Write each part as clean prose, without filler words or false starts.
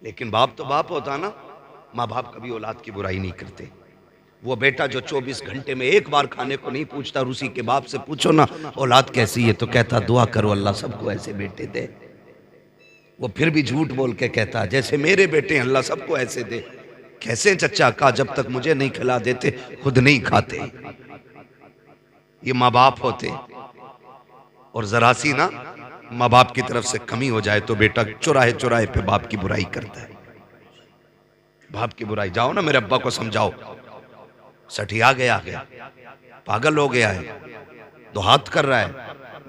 लेकिन बाप तो बाप होता ना। माँ बाप कभी औलाद की बुराई नहीं करते। वो बेटा जो 24 घंटे में एक बार खाने को नहीं पूछता, और उसी के बाप से पूछो ना औलाद कैसी है, तो कहता दुआ करो अल्लाह सबको ऐसे बेटे दे। वो फिर भी झूठ बोल के कहता जैसे मेरे बेटे हैं अल्लाह सबको ऐसे दे। कैसे चचा? कहा जब तक मुझे नहीं खिला देते खुद नहीं खाते। ये माँ बाप होते। और जरा सी ना माँ बाप की तरफ से कमी हो जाए तो बेटा चौराहे चौराहे पे बाप की बुराई करता है। बाप की बुराई, जाओ ना मेरे अब्बा को समझाओ, सठिया गया है, पागल हो गया है, दुहात कर रहा है,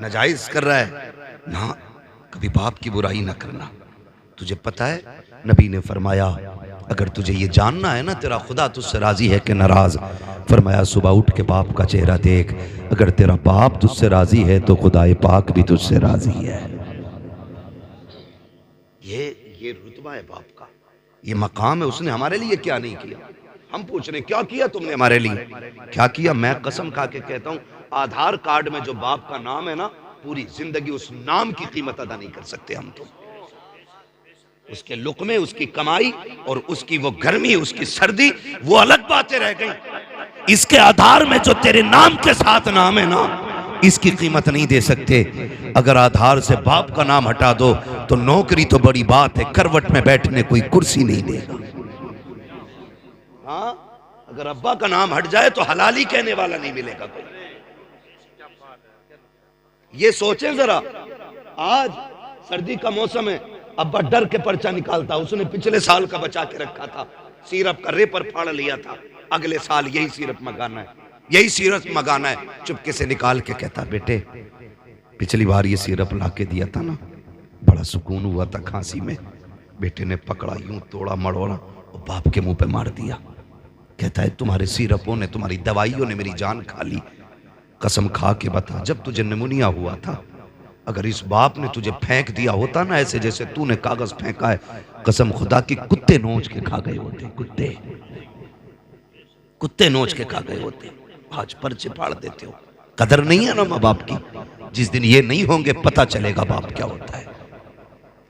नाजायज कर रहा है ना। कभी बाप की बुराई ना करना। तुझे पता है नबी ने फरमाया अगर तुझे ये जानना है ना तेरा खुदा तुझसे राजी है कि नाराज, फरमाया सुबह उठ के बाप का चेहरा देख, अगर तेरा बाप तुझसे राजी है तो खुदाए पाक भी तुझसे राजी है। ये रुतबा है बाप का, ये मकाम है। उसने हमारे लिए क्या नहीं किया। हम पूछ रहे क्या किया तुमने हमारे लिए, क्या किया? मैं कसम खा के कहता हूं आधार कार्ड में जो बाप का नाम है ना, पूरी जिंदगी उस नाम की कीमत अदा नहीं कर सकते हम। तो उसके लुक़मे, उसकी कमाई और उसकी वो गर्मी, उसकी सर्दी, वो अलग बातें रह गई। इसके आधार में जो तेरे नाम के साथ नाम है ना, इसकी कीमत नहीं दे सकते। अगर आधार से बाप का नाम हटा दो तो नौकरी तो बड़ी बात है, करवट में बैठने कोई कुर्सी नहीं देगा। हाँ, अगर अब्बा का नाम हट जाए तो हलाली कहने वाला नहीं मिलेगा कोई। ये सोचें जरा, आज सर्दी का मौसम है, अब्बा डर के पर्चा निकालता, उसने पिछले साल का बचा के रखा था, सिरप का रेपर फाड़ लिया था, अगले साल यही सिरप मंगाना है, यही सिरप मंगाना है। चुपके से निकाल के कहता बेटे पिछली बार ये सिरप ला के दिया था ना, बड़ा सुकून हुआ था खांसी में। बेटे ने पकड़ा, यूं तोड़ा मड़ोड़ा और बाप के मुंह पे मार दिया। कहता है तुम्हारे सिरपों ने, तुम्हारी दवाइयों ने मेरी जान खा ली। कसम खा के बता, जब तुझे निमोनिया हुआ था, अगर इस बाप ने तुझे फेंक दिया होता ना ऐसे जैसे तूने कागज फेंका है, कसम खुदा की कुत्ते नोच के खा गए होते। कुत्ते नोच के खा गए होते। आज पर्चे फाड़ देते हो। कदर नहीं है ना माँ बाप की। जिस दिन ये नहीं होंगे पता चलेगा बाप क्या होता है।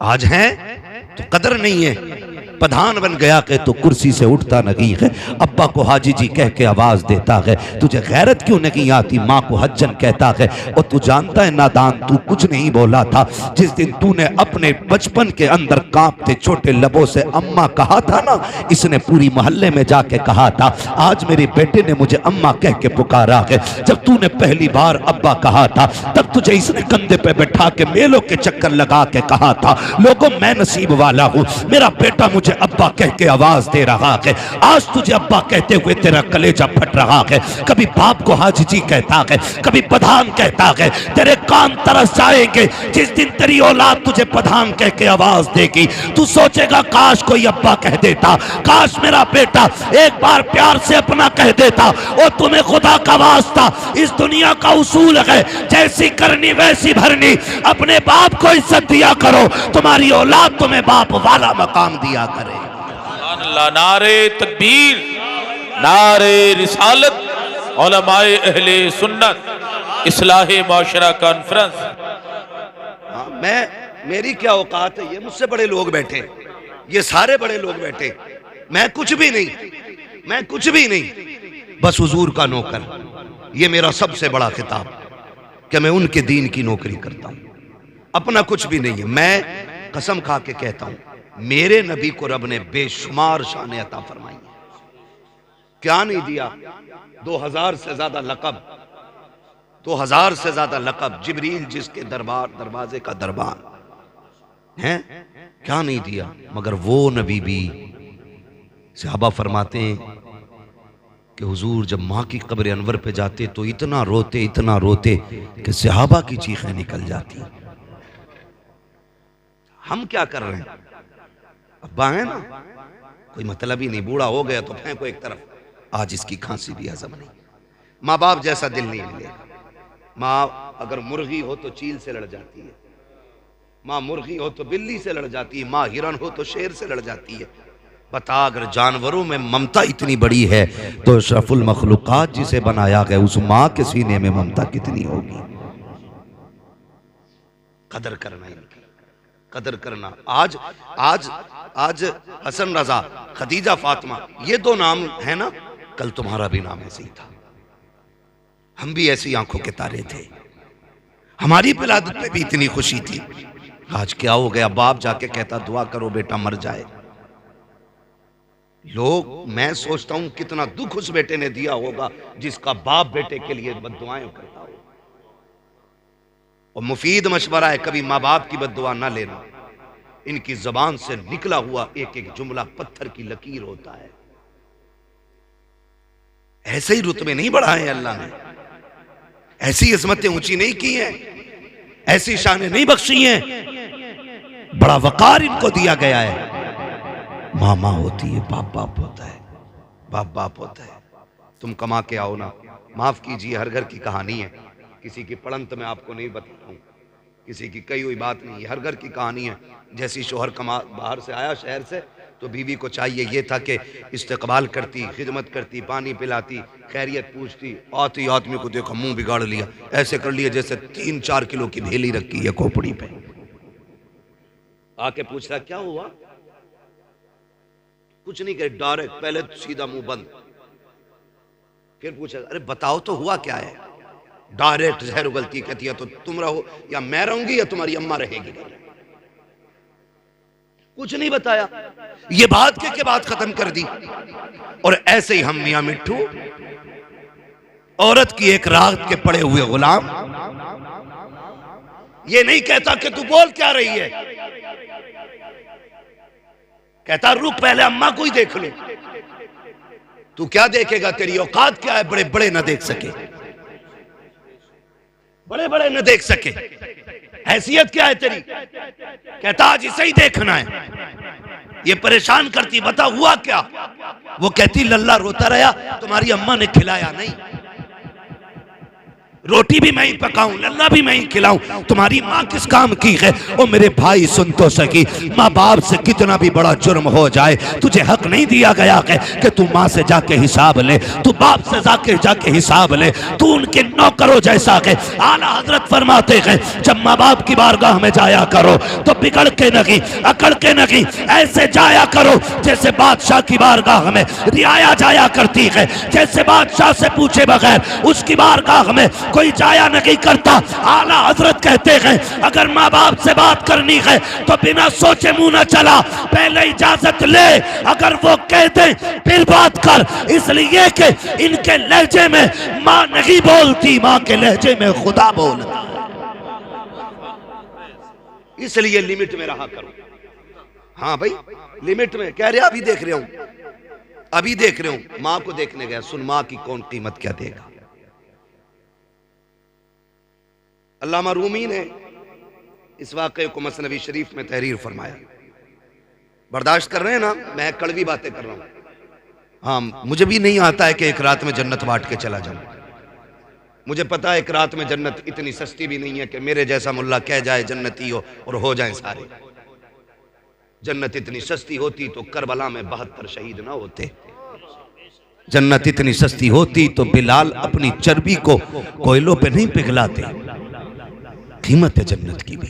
आज हैं तो कदर नहीं है। प्रधान बन गया के तो कुर्सी से उठता नहीं है, अब्बा को हाजी जी कह के आवाज देता है। तुझे गैरत क्यों नहीं आती, माँ को हज्जन कहता है। और तू जानता है नादान, तू कुछ नहीं बोला था जिस दिन तूने अपने बचपन के अंदर कांपते छोटे लबों से अम्मा कहा था ना, इसने पूरी मोहल्ले में जाके कहा था। आज मेरे बेटे ने मुझे अम्मा कह के पुकारा है। जब तूने पहली बार अब्बा कहा था तब तुझे इसने कंधे पे बैठा के मेलों के चक्कर लगा के कहा था, लोगों मैं नसीब वाला हूँ, मेरा बेटा मुझे अब्बा कह के आवाज दे रहा है। आज तुझे अब्बा कहते हुए तेरा कलेजा फट रहा है। कभी बाप को हाजी जी कहता है, कभी प्रधान कहता है। तेरे कान तरस जाएंगे जिस दिन तेरी औलाद तुझे प्रधान कह के आवाज देगी। तू सोचेगा काश कोई अब्बा कह देता, काश मेरा बेटा एक बार प्यार से अपना कह देता। और तुम्हें खुदा का वास्ता, इस दुनिया का उसूल है जैसी करनी वैसी भरनी। अपने बाप को इज्जत दिया करो, तुम्हारी औलाद तुम्हें बाप वाला मकाम दिया करे। नारे तकबीर, नारे रिसालत, उलमाए अहले सुन्नत, इस्लाहे माशरा कॉन्फ्रेंस। मेरी क्या औकात है, ये मुझसे बड़े लोग बैठे, ये सारे बड़े लोग बैठे, मैं कुछ भी नहीं, मैं कुछ भी नहीं, बस हुजूर का नौकर। ये मेरा सबसे बड़ा खिताब कि मैं उनके दीन की नौकरी करता हूं, अपना कुछ भी नहीं है। मैं कसम खा के कहता हूं मेरे नबी को रब ने बेशुमार शान अता फरमाई है। क्या नहीं दिया? 2000 से ज्यादा लकब, 2000 से ज्यादा लकब। जिब्रील जिसके दरवाजे का दरबार है, क्या नहीं दिया? मगर वो नबी भी, सहाबा फरमाते हैं कि हुजूर जब माँ की कब्र अनवर पे जाते तो इतना रोते कि सहाबा की चीखें निकल जाती। हम क्या कर रहे हैं? अब्बा है ना, कोई मतलब ही नहीं, बूढ़ा हो गया तो फेंको एक तरफ, आज इसकी खांसी भी हजम नहीं। माँ बाप जैसा दिल नहीं मिलेगा। माँ अगर मुर्गी हो तो चील से लड़ जाती है, माँ मुर्गी हो तो बिल्ली से लड़ जाती है, माँ हिरन हो तो शेर से लड़ जाती है। बता अगर जानवरों में ममता इतनी बड़ी है तो अशरफुल मखलूकात जिसे बनाया गया उस माँ के सीने में ममता कितनी होगी। कदर करना इनकी, कदर करना। आज आज आज हसन रजा, खदीजा फातिमा, ये दो नाम है ना, कल तुम्हारा भी नाम ऐसे ही था। हम भी ऐसी आंखों के तारे थे, हमारी विलादत पे भी इतनी खुशी थी। आज क्या हो गया, बाप जाके कहता दुआ करो बेटा मर जाए। लोग, मैं सोचता हूं कितना दुख उस बेटे ने दिया होगा जिसका बाप बेटे के लिए बद्दुआएं करता हो। और मुफीद मशवरा है, कभी माँ बाप की बद्दुआ ना लेना। इनकी जबान से निकला हुआ एक एक जुमला पत्थर की लकीर होता है। ऐसे ही रुतबे नहीं बढ़ाए अल्लाह ने, ऐसी इज़्ज़तें ऊंची नहीं की हैं, ऐसी शानें नहीं बख्शी हैं। बड़ा वकार इनको दिया गया है। माँ माँ होती है, बाप बाप होता है, बाप बाप होता है। तुम कमा के आओ ना, माफ कीजिए, हर घर की कहानी है, किसी की पड़ंत में आपको नहीं बता रहा हूं, किसी की कही हुई बात नहीं है, हर घर की कहानी है। जैसी शोहर बाहर से आया शहर से, तो बीवी को चाहिए ये था कि इस्तकबाल करती, खिदमत करती, पानी पिलाती, खैरियत पूछती। आती आदमी को देखो मुंह बिगाड़ लिया, ऐसे कर लिया जैसे 3-4 किलो की भेली रखी है खोपड़ी पे। आके पूछ रहा क्या हुआ, कुछ नहीं कहे, डायरेक्ट पहले सीधा मुंह बंद। फिर पूछा अरे बताओ तो हुआ क्या है, डायरेक्ट जहर उगलती, कहती है तो तुम रहो या मैं रहूंगी या तुम्हारी अम्मा रहेगी। कुछ नहीं बताया, ये बात के बात खत्म कर दी। और ऐसे ही हम मियां मिट्ठू, औरत की एक रात के पड़े हुए गुलाम। ये नहीं कहता कि तू बोल क्या रही है, कहता रुक पहले अम्मा को ही देख लो। तू क्या देखेगा, तेरी औकात क्या है, बड़े बड़े न देख सके, बड़े बड़े न देख सके, हैसियत क्या है तेरी। कहता आज इसे ही देखना है। ये परेशान करती, बता हुआ क्या। वो कहती लल्ला रोता रहा, तुम्हारी अम्मा ने खिलाया नहीं, रोटी भी मैं ही पकाऊं, लल्ला भी मैं ही खिलाऊं, तुम्हारी माँ किस काम की है। ओ मेरे भाई सुन तो सकी, माँ बाप से कितना भी बड़ा जुर्म हो जाए, तुझे हक नहीं दिया गया है कि तू माँ से जाके हिसाब ले, तू बाप से जाके हिसाब ले, तू उनके नौकरों जैसा है। आला हजरत फरमाते हैं जब माँ बाप की बारगाह में जाया करो तो बिगड़ के नहीं, अकड़ के नहीं, ऐसे जाया करो जैसे बादशाह की बारगाह में रियाया जाया करती है, जैसे बादशाह से पूछे बगैर उसकी बारगाह में कोई जाया नहीं करता। आला हजरत कहते हैं अगर माँ बाप से बात करनी है तो बिना सोचे मुंह न चला, पहले इजाजत ले, अगर वो कहते फिर बात कर, इसलिए कि इनके लहजे में माँ नहीं बोलती, माँ के लहजे में खुदा बोलता, इसलिए लिमिट में रहा करो। हाँ भाई लिमिट में, कह रहे अभी देख रहे हूं, अभी देख रहे हूं, माँ को देखने गया, सुन माँ की कौन कीमत क्या देगा। अल्लामा रूमी ने इस वाक़े को मसनवी शरीफ में तहरीर फरमाया। बर्दाश्त कर रहे हैं ना, मैं कड़वी बातें कर रहा हूं। हाँ मुझे भी नहीं आता है कि एक रात में जन्नत बांट के चला जाऊं। मुझे पता है एक रात में जन्नत इतनी सस्ती भी नहीं है कि मेरे जैसा मुल्ला कह जाए जन्नती हो जाएं सारे। जन्नत इतनी सस्ती होती तो करबला में 72 शहीद ना होते। जन्नत इतनी सस्ती होती तो बिलाल अपनी चर्बी को कोयलों पे नहीं पिघलाते। कीमत है जन्नत की भी,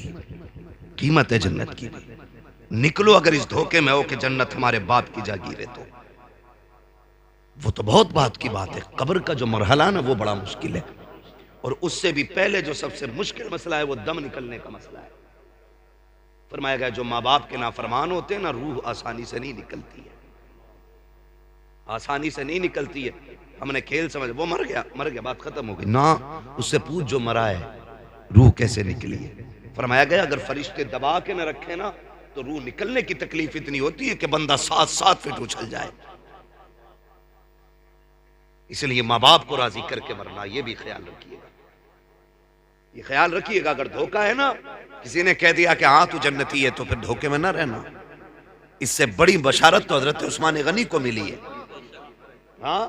कीमत है जन्नत की भी। निकलो अगर इस धोखे में हो कि जन्नत हमारे बाप की जागीर है तो वो तो बहुत बात की बात है। कब्र का जो मरहला ना वो बड़ा मुश्किल है, और उससे भी पहले जो सबसे मुश्किल मसला है वो दम निकलने का मसला है। फरमाया गया जो माँ बाप के नाफरमान होते हैं ना, रूह आसानी से नहीं निकलती है, आसानी से नहीं निकलती है। हमने खेल समझ, वो मर गया बात खत्म हो गई ना, उससे पूछ जो मरा है रूह कैसे निकली है। फरमाया गया अगर फरिश्ते दबा के न रखे ना तो रूह निकलने की तकलीफ इतनी होती है कि बंदा 7-7 फीट उछल जाए। इसलिए माँ बाप को राजी करके मरना, ये भी ख्याल रखिएगा, ये ख्याल रखिएगा। अगर धोखा है ना, किसी ने कह दिया कि हाँ तू जन्नती है, तो फिर धोखे में ना रहना। इससे बड़ी बशारत तो हजरत उस्मान गनी को मिली है। हाँ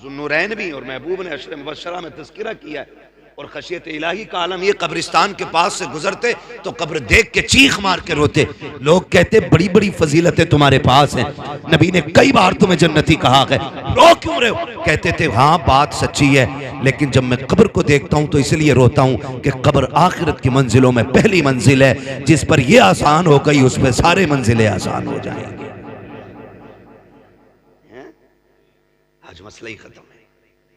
ज़ुन्नुरैन भी और महबूब ने अशर मुबश्शरा में तज़किरा किया है। और खशियत इलाही का आलम ये, कब्रिस्तान के पास से गुजरते तो कब्र देख के चीख मार के रोते। लोग कहते बड़ी बड़ी फजीलतें तुम्हारे पास हैं, नबी ने कई बार तुम्हें जन्नती कहा है, रो क्यों रहे हो। कहते थे हाँ बात सच्ची है, लेकिन जब मैं कब्र को देखता हूं तो इसलिए रोता हूं कि कब्र आखिरत की मंजिलों में पहली मंजिल है, जिस पर यह आसान हो गई उस पर सारे मंजिलें आसान हो जाएंगे। आज मसला ही खत्म है,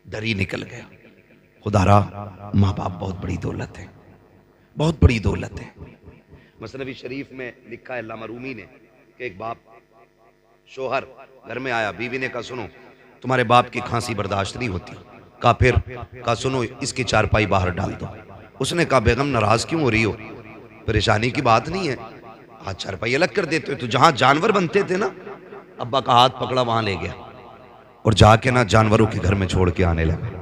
डर ही निकल गया। खुदारा माँ बाप बहुत बड़ी दौलत है, बहुत बड़ी दौलत है। मसनवी शरीफ में लिखा है अल्लामा रूमी ने कि एक बाप शोहर घर में आया, बीवी ने कहा सुनो तुम्हारे बाप की खांसी बर्दाश्त नहीं होती। कहा फिर? कहा सुनो इसकी चारपाई बाहर डाल दो। उसने कहा बेगम नाराज क्यों हो रही हो, परेशानी की बात नहीं है, हाथ चारपाई अलग कर देते हो। तो जहां जानवर बनते थे ना, अब्बा का हाथ पकड़ा वहां ले गया और जाके ना जानवरों के घर में छोड़ के आने लगा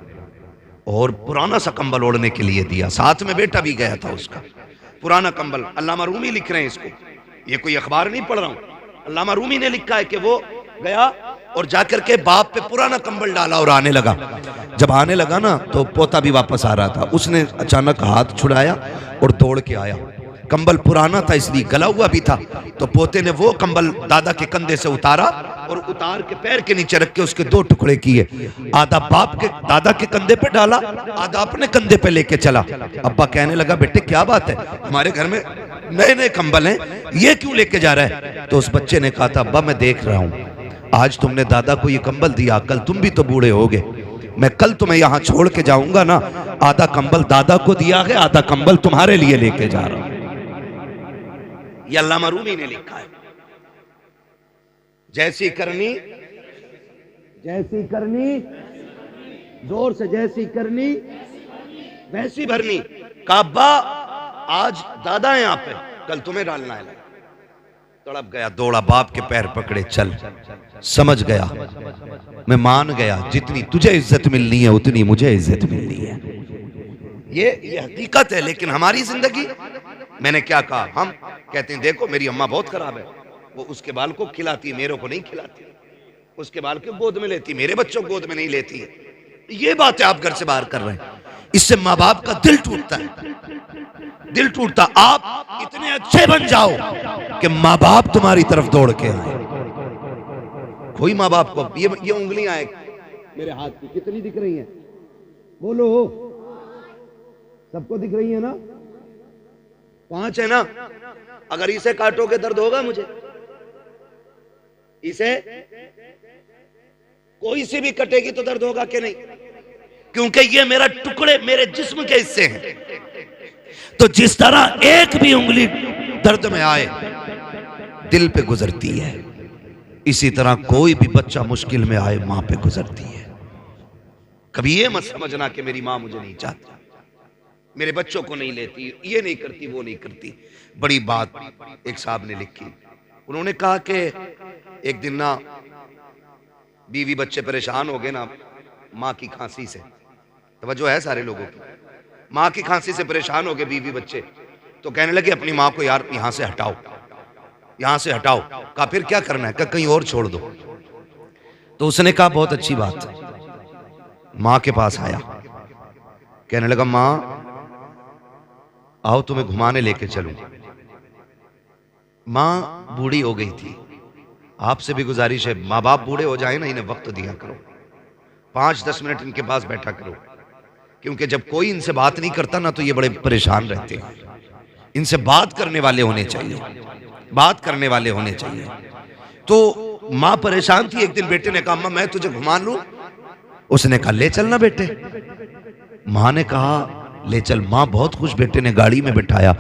और पुराना सा कंबल ओढ़ने के लिए दिया। साथ में बेटा भी गया था उसका, पुराना कंबल। अल्लामा रूमी लिख रहे हैं इसको, ये कोई अखबार नहीं पढ़ रहा हूं, अल्लामा रूमी ने लिखा है कि वो गया और जाकर के बाप पे पुराना कंबल डाला और आने लगा। जब आने लगा ना तो पोता भी वापस आ रहा था, उसने अचानक हाथ छुड़ाया और दौड़ के आया। कंबल पुराना था इसलिए गला हुआ भी था, तो पोते ने वो कंबल दादा के कंधे से उतारा और उतार के पैर के नीचे रख के उसके दो टुकड़े किए। आधा बाप के दादा के कंधे पे डाला, आधा अपने कंधे पे लेके चला। अब्बा कहने लगा बेटे क्या बात है, हमारे घर में नए नए कंबल हैं, ये क्यों लेके जा रहा है? तो उस बच्चे ने कहा था अब्बा मैं देख रहा हूं आज तुमने दादा को ये कंबल दिया, कल तुम भी तो बूढ़े होगे, मैं कल तुम्हें यहां छोड़ के जाऊंगा ना, आधा कंबल दादा को दिया है, आधा कंबल तुम्हारे लिए लेके जा रहा हूं। ये अल्लामा रूमी ने लिखा है। जैसी करनी जोर से, जैसी करनी वैसी भरनी। काबा आज दादा है यहाँ पे, कल तुम्हें डालना है। तड़प गया, दौड़ा, बाप के पैर पकड़े, चल। समझ गया, मैं मान गया, जितनी तुझे इज्जत मिलनी है उतनी मुझे इज्जत मिलनी है। ये हकीकत है। लेकिन हमारी जिंदगी, मैंने क्या कहा, हम कहते हैं देखो मेरी अम्मा बहुत खराब है, वो उसके बाल को खिलाती है, मेरे को नहीं खिलाती, उसके बाल को गोद में लेती, मेरे बच्चों को गोद में नहीं लेती है। ये बातें आप घर से बाहर कर रहे हैं, इससे माँ बाप का दिल टूटता है, दिल टूटता। आप इतने अच्छे बन जाओ कि माँ बाप तुम्हारी तरफ दौड़ के आए। कोई माँ बाप को ये उंगलियां मेरे हाथ की कितनी दिख रही हैं? बोलो, सबको दिख रही है ना? 5 है ना? अगर इसे काटोगे दर्द होगा मुझे? इसे कोई सी भी कटेगी तो दर्द होगा कि नहीं? क्योंकि ये मेरा टुकड़े, मेरे जिस्म के हिस्से हैं। तो जिस तरह एक भी उंगली दर्द में आए दिल पे गुजरती है, इसी तरह कोई भी बच्चा मुश्किल में आए मां पे गुजरती है। कभी ये मत समझना कि मेरी मां मुझे नहीं चाहती, मेरे बच्चों को नहीं लेती, ये नहीं करती, वो नहीं करती। बड़ी बात एक साहब ने लिखी, उन्होंने कहा कि एक दिन ना बीवी बच्चे परेशान हो गए ना माँ की खांसी से। तवज्जो है सारे लोगों की? माँ की खांसी से परेशान हो गए बीवी बच्चे, तो कहने लगे अपनी माँ को यार यहाँ से हटाओ, यहाँ से हटाओ। कहा फिर क्या करना है? कहा कहीं और छोड़ दो। तो उसने कहा बहुत अच्छी बात। माँ के पास आया, कहने लगा माँ आओ तुम्हें घुमाने लेके चलूं। माँ बूढ़ी हो गई थी, आपसे भी गुजारिश है माँ बाप बूढ़े हो जाए ना, इन्हें वक्त दिया करो, 5-10 मिनट इनके पास बैठा करो, क्योंकि जब कोई इनसे बात नहीं करता ना तो ये बड़े परेशान रहते हैं। इनसे बात करने वाले होने चाहिए, बात करने वाले होने चाहिए। तो माँ परेशान थी। एक दिन बेटे ने कहा अम्मा मैं तुझे घुमा लूं? उसने कहा ले चलना बेटे। माँ ने कहा ले चल। माँ बहुत खुश, बेटे ने गाड़ी में बिठाया,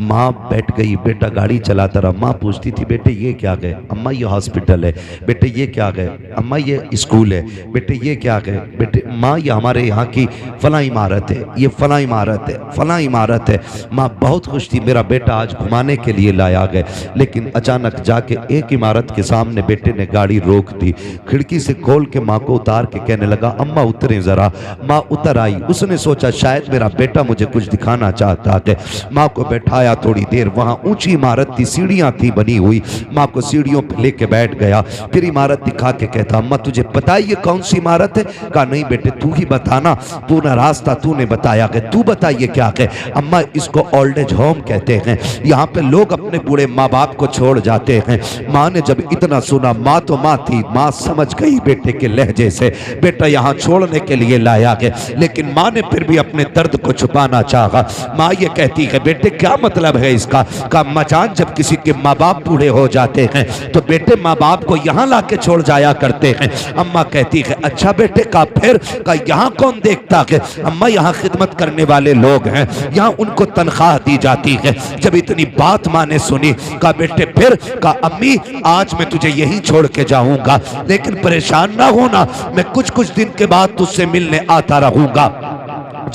माँ बैठ गई, बेटा गाड़ी चलाता रहा। माँ पूछती थी बेटे ये क्या गए? अम्मा ये हॉस्पिटल है। बेटे ये क्या गए? अम्मा ये स्कूल है। बेटे ये क्या गए? बेटे माँ ये हमारे यहाँ की फला इमारत है, ये फला इमारत है, फला इमारत है। माँ बहुत खुश थी, मेरा बेटा आज घुमाने के लिए लाया गए। लेकिन अचानक जाके एक इमारत के सामने बेटे ने गाड़ी रोक दी, खिड़की से खोल के माँ को उतार के कहने लगा अम्मा उतरे जरा। माँ उतर आई। उसने सोचा शायद मेरा बेटा बेटा मुझे कुछ दिखाना चाहता है। माँ को बैठाया, थोड़ी देर वहाँ ऊंची इमारत थी, सीढ़ियाँ थी बनी हुई, माँ को सीढ़ियों पर लेके बैठ गया। फिर इमारत दिखा के कहता अम्मा तुझे पता है ये कौन सी इमारत है? कहा नहीं बेटे तू ही बताना, पूरा रास्ता तूने बताया कि तू बताइए क्या है? अम्मा इसको ओल्ड एज होम कहते हैं, यहाँ पे लोग अपने बूढ़े माँ बाप को छोड़ जाते हैं। माँ ने जब इतना सुना, माँ तो माँ थी, माँ समझ गई बेटे के लहजे से बेटा यहाँ छोड़ने के लिए लाया है, लेकिन माँ ने फिर भी अपने दर्द को छुपाना चाहा। माँ ये कहती है बेटे क्या मतलब है इसका? का अम्मा जान जब किसी के माँ बाप बूढ़े हो जाते हैं तो बेटे माँ बाप को यहाँ ला के छोड़ जाया करते हैं। अम्मा कहती है अच्छा बेटे का फिर? का यहाँ कौन देखता है? अम्मा यहाँ खिदमत करने वाले लोग हैं, यहाँ उनको तनख्वाह दी जाती है। जब इतनी बात माँ ने सुनी, कहा बेटे फिर? का अम्मी आज मैं तुझे यहीं छोड़ के जाऊंगा, लेकिन परेशान ना होना, मैं कुछ कुछ दिन के बाद तुझसे मिलने आता रहूंगा।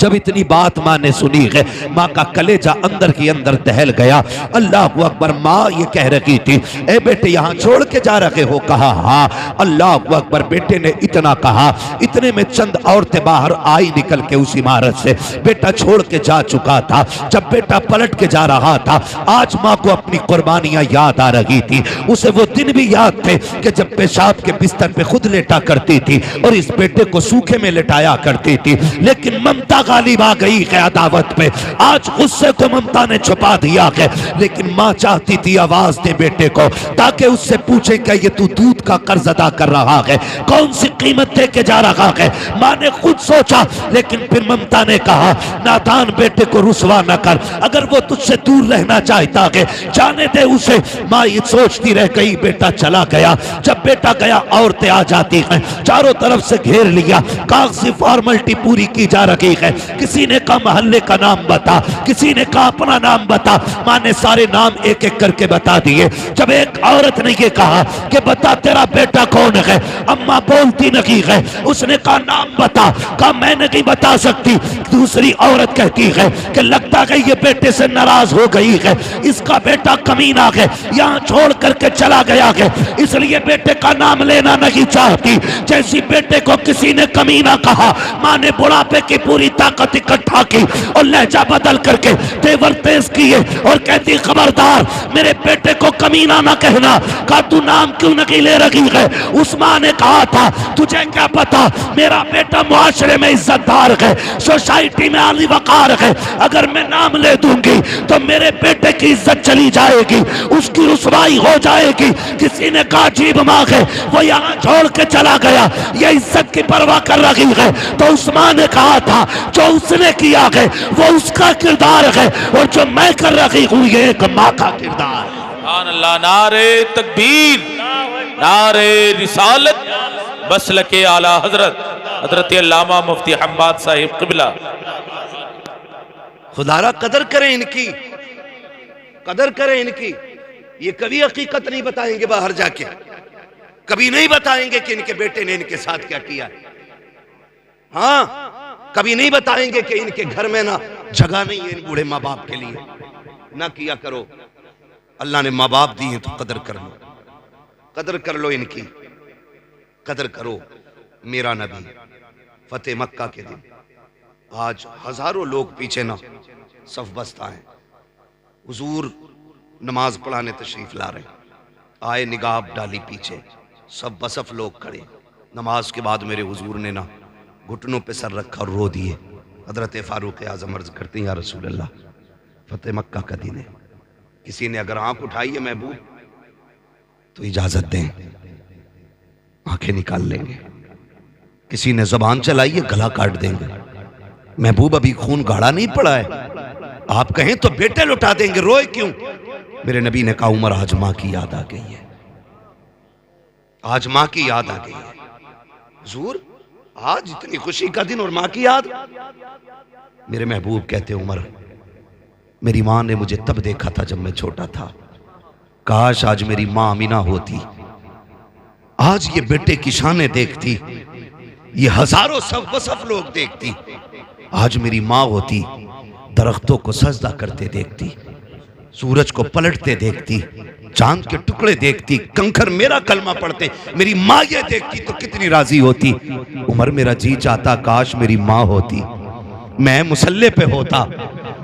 जब इतनी बात माँ ने सुनी है, माँ का कलेजा अंदर ही अंदर दहल गया। अल्लाह अकबर। माँ ये कह रही थी ए बेटे यहाँ छोड़ के जा रहे हो? कहा हाँ। अल्लाह अकबर। बेटे ने इतना कहा, इतने में चंद औरतें बाहर आई निकल के उस इमारत से। बेटा छोड़ के जा चुका था। जब बेटा पलट के जा रहा था, आज माँ को अपनी कुर्बानियां याद आ रही थी। उसे वो दिन भी याद थे कि जब पेशाब के बिस्तर पे खुद लेटा करती थी और इस बेटे को सूखे में लेटाया करती थी, लेकिन ममता गालिब आ गई है अदावत पे। आज गुस्से को ममता ने छुपा दिया है, लेकिन माँ चाहती थी आवाज दे बेटे को, ताकि उससे पूछे कि ये तू दूध का कर्ज अदा कर रहा है, कौन सी कीमत दे के जा रहा है? माँ ने खुद सोचा, लेकिन फिर ममता ने कहा नादान बेटे को रुसवा न कर, अगर वो तुझसे दूर रहना चाहता है जाने दे उसे। माँ ये सोचती रह गई, बेटा चला गया। जब बेटा गया, औरतें आ जाती हैं, चारों तरफ से घेर लिया, कागजी फॉर्मेलिटी पूरी की जा रही है। किसी ने कहा मोहल्ले का नाम बता, किसी ने कहा अपना नाम बता। माँ ने सारे नाम एक एक करके बता दिए। जब एक औरत ने ये कहा कि बता तेरा बेटा कौन है, अम्मा बोलती नहीं है। उसने कहा नाम बता, कहा मैं नहीं बता सकती। दूसरी औरत कहती है कि लगता है ये बेटे से नाराज हो गई है, इसका बेटा कमीना है, यहाँ छोड़ करके चला गया है, इसलिए बेटे का नाम लेना नहीं चाहती। जैसी बेटे को किसी ने कमीना कहा, माँ ने बुढ़ापे की पूरी ताकत इकट्ठा की और लहजा बदल करके तेवर तेज किए और कहती खबरदार मेरे बेटे को कमीना ना कहना। कहा तू नाम क्यों नहीं ले रही है? उस माँ ने कहा था तुझे क्या पता, मेरा बेटा मुआशरे में इज्जतदार है, सोसाइटी में आली वकार है, अगर मैं नाम ले दूंगी तो मेरे बेटे की इज्जत चली जाएगी, उसकी रुसवाई हो जाएगी। किसी ने कहा अजीब माँ है, वो यहाँ छोड़ के चला गया, ये इज्जत की परवाह कर रही है। तो उस माँ ने कहा था जो उसने किया है वो उसका किरदार है, और जो मैं कर रही हूँ ये एक माँ का किरदार है। नारे तकबीर, नारे रिसालत, मसलके आला हजरत हजरत अल्लामा मुफ्ती हम्माद साहिब क़िबला। खुदारा कदर करें इनकी, कदर करें इनकी। ये कभी हकीकत नहीं बताएंगे बाहर जाके, कभी नहीं बताएंगे कि इनके बेटे ने इनके साथ क्या किया। हाँ, कभी नहीं बताएंगे कि इनके घर में ना जगह नहीं है इन बूढ़े माँ बाप के लिए। ना किया करो, अल्लाह ने माँ बाप दिए तो कदर कर लो, कदर कर लो इनकी, कदर करो। मेरा नबी फतेह मक्का के दिन आज हजारों लोग पीछे ना सफ बस्ता है, हुजूर नमाज पढ़ाने तशरीफ ला रहे, आए निगाह डाली पीछे, सब बसफ लोग खड़े। नमाज के बाद मेरे हुजूर ने ना घुटनों पे सर रखा और रो दिए। हजरत फारूक आजम अर्ज करते हैं या रसूल अल्लाह, फतेह मक्का का दिन है, किसी ने अगर आंख उठाई है महबूब तो इजाजत दें, आंखें निकाल लेंगे। किसी ने जबान चलाई है गला काट देंगे। महबूब अभी खून गाढ़ा नहीं पड़ा है, आप कहें तो बेटे लुटा देंगे, रोए क्यों? मेरे नबी ने कहा उमर आज मां की याद आ गई है, आज मां की याद आ गई है। हुजूर आज इतनी खुशी का दिन और मां की याद। मेरे महबूब कहते उमर मेरी मां ने मुझे तब देखा था जब मैं छोटा था, काश आज मेरी मां अमीना होती, आज ये बेटे की शानें देखती, ये हजारों सब वसफ लोग देखती। आज मेरी मां होती, दरख्तों को सजदा करते देखती, सूरज को पलटते देखती, चांद के टुकड़े देखती, कंकर मेरा कलमा पढ़ते, मेरी माँ ये देखती तो कितनी राजी होती। उमर मेरा जी चाहता काश मेरी माँ होती, मैं मुसल्ले पे होता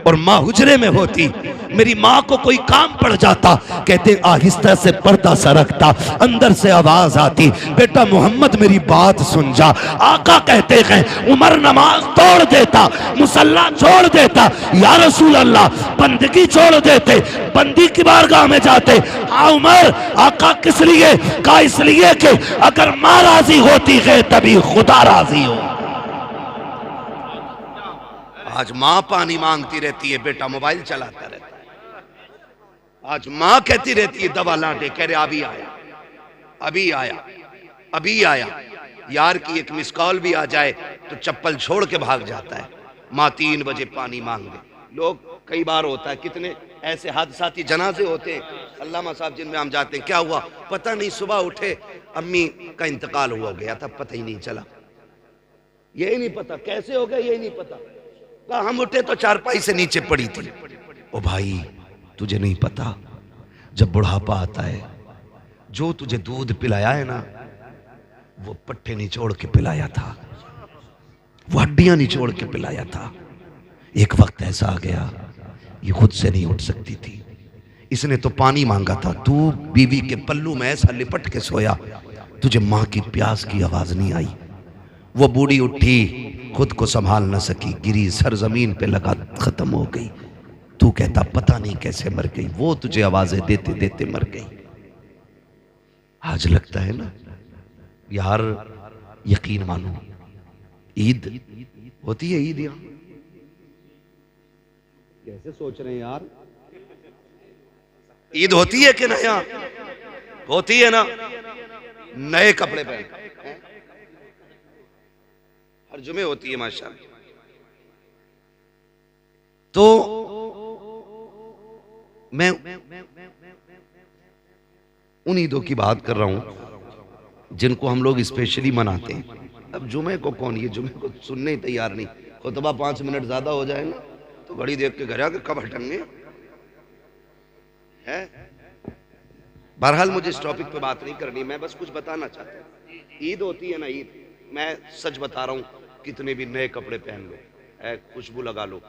और माँ हुजरे में होती, मेरी माँ को कोई काम पड़ जाता, कहते आहिस्ता से पर्दा सरकता, अंदर से आवाज आती, बेटा मोहम्मद मेरी बात सुन जा। आका कहते हैं उमर नमाज तोड़ देता, मुसल्ला छोड़ देता, या रसूल अल्लाह बंदगी छोड़ देते, बंदी की बारगाह में जाते। हाँ उमर, आका किस लिए? कहा इसलिए कि अगर माँ राजी होती है तभी खुदा राजी हो। आज माँ पानी मांगती रहती है, बेटा मोबाइल चलाता रहता है। आज माँ कहती रहती है दवा ला दे, कह रहे अभी आया, अभी आया, अभी आया। यार की एक मिस कॉल भी आ जाए तो चप्पल छोड़ के भाग जाता है। माँ 3 बजे पानी मांग दे। लोग कई बार होता है, कितने ऐसे हादसाती जनाजे होते हैं, अल्लामा साहब जिनमें हम जाते हैं, क्या हुआ पता नहीं, सुबह उठे अम्मी का इंतकाल हुआ गया था, पता ही नहीं चला, यही नहीं पता कैसे हो गया, यही नहीं पता। कहा हम उठे तो चारपाई से नीचे पड़ी थी। ओ भाई तुझे नहीं पता, जब बुढ़ापा आता है, जो तुझे दूध पिलाया है ना, वो पट्टे निचोड़ के पिलाया था, वो हड्डियां निचोड़ के पिलाया था। एक वक्त ऐसा आ गया ये खुद से नहीं उठ सकती थी, इसने तो पानी मांगा था, तू बीवी के पल्लू में ऐसा लिपट के सोया, तुझे मां की प्यास की आवाज नहीं आई। वो बूढ़ी उठी, खुद को संभाल न सकी, गिरी, सर जमीन पे लगा, खत्म हो गई। तू कहता पता नहीं कैसे मर गई, वो तुझे आवाजें देते देते मर गई। आज लगता है ना यार, यकीन मानो ईद होती है, ईद यहां कैसे सोच रहे हैं यार, ईद होती है कि ना? यहाँ होती है ना, नए कपड़े पहन हर जुमे होती है माशाअल्लाह। तो मैं उन ईदों की बात कर रहा हूं जिनको हम लोग स्पेशली मनाते हैं। अब जुमे को कौन, ये जुमे को सुनने ही तैयार नहीं, खुतबा 5 मिनट ज्यादा हो जाए ना तो घड़ी देख के घर आके कब हटेंगे है। बहरहाल मुझे इस टॉपिक पे बात नहीं करनी, मैं बस कुछ बताना चाहता हूँ। ईद होती है ना, ईद, मैं सच बता रहा हूँ, कितने भी नए कपड़े पहन लो, खुशबू लगा लो,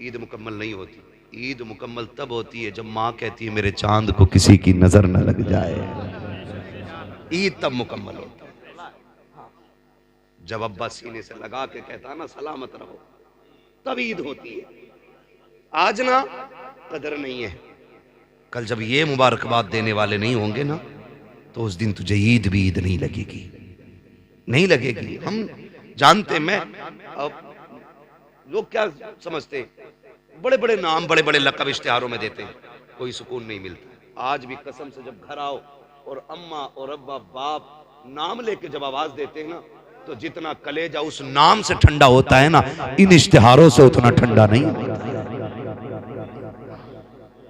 ईद मुकम्मल नहीं होती। ईद मुकम्मल तब होती है जब माँ कहती है मेरे चांद को किसी की नजर न लग जाए, ईद तब मुकम्मल होता है। जब अब्बा सीने से लगा के कहता ना सलामत रहो, तब ईद होती है। आज ना कदर नहीं है, कल जब ये मुबारकबाद देने वाले नहीं होंगे ना, तो उस दिन तुझे ईद भी ईद नहीं लगेगी, नहीं लगेगी। हम जानते, मैं लोग क्या समझते, बड़े बड़े नाम, बड़े बड़े लक़ब इश्तिहारों में देते हैं, कोई सुकून नहीं मिलता। आज भी कसम से जब घर आओ और अम्मा और अब्बा बाप नाम लेके जब आवाज देते हैं ना, तो जितना कलेजा उस नाम से ठंडा होता है ना, इन इश्तिहारों से उतना ठंडा नहीं होता।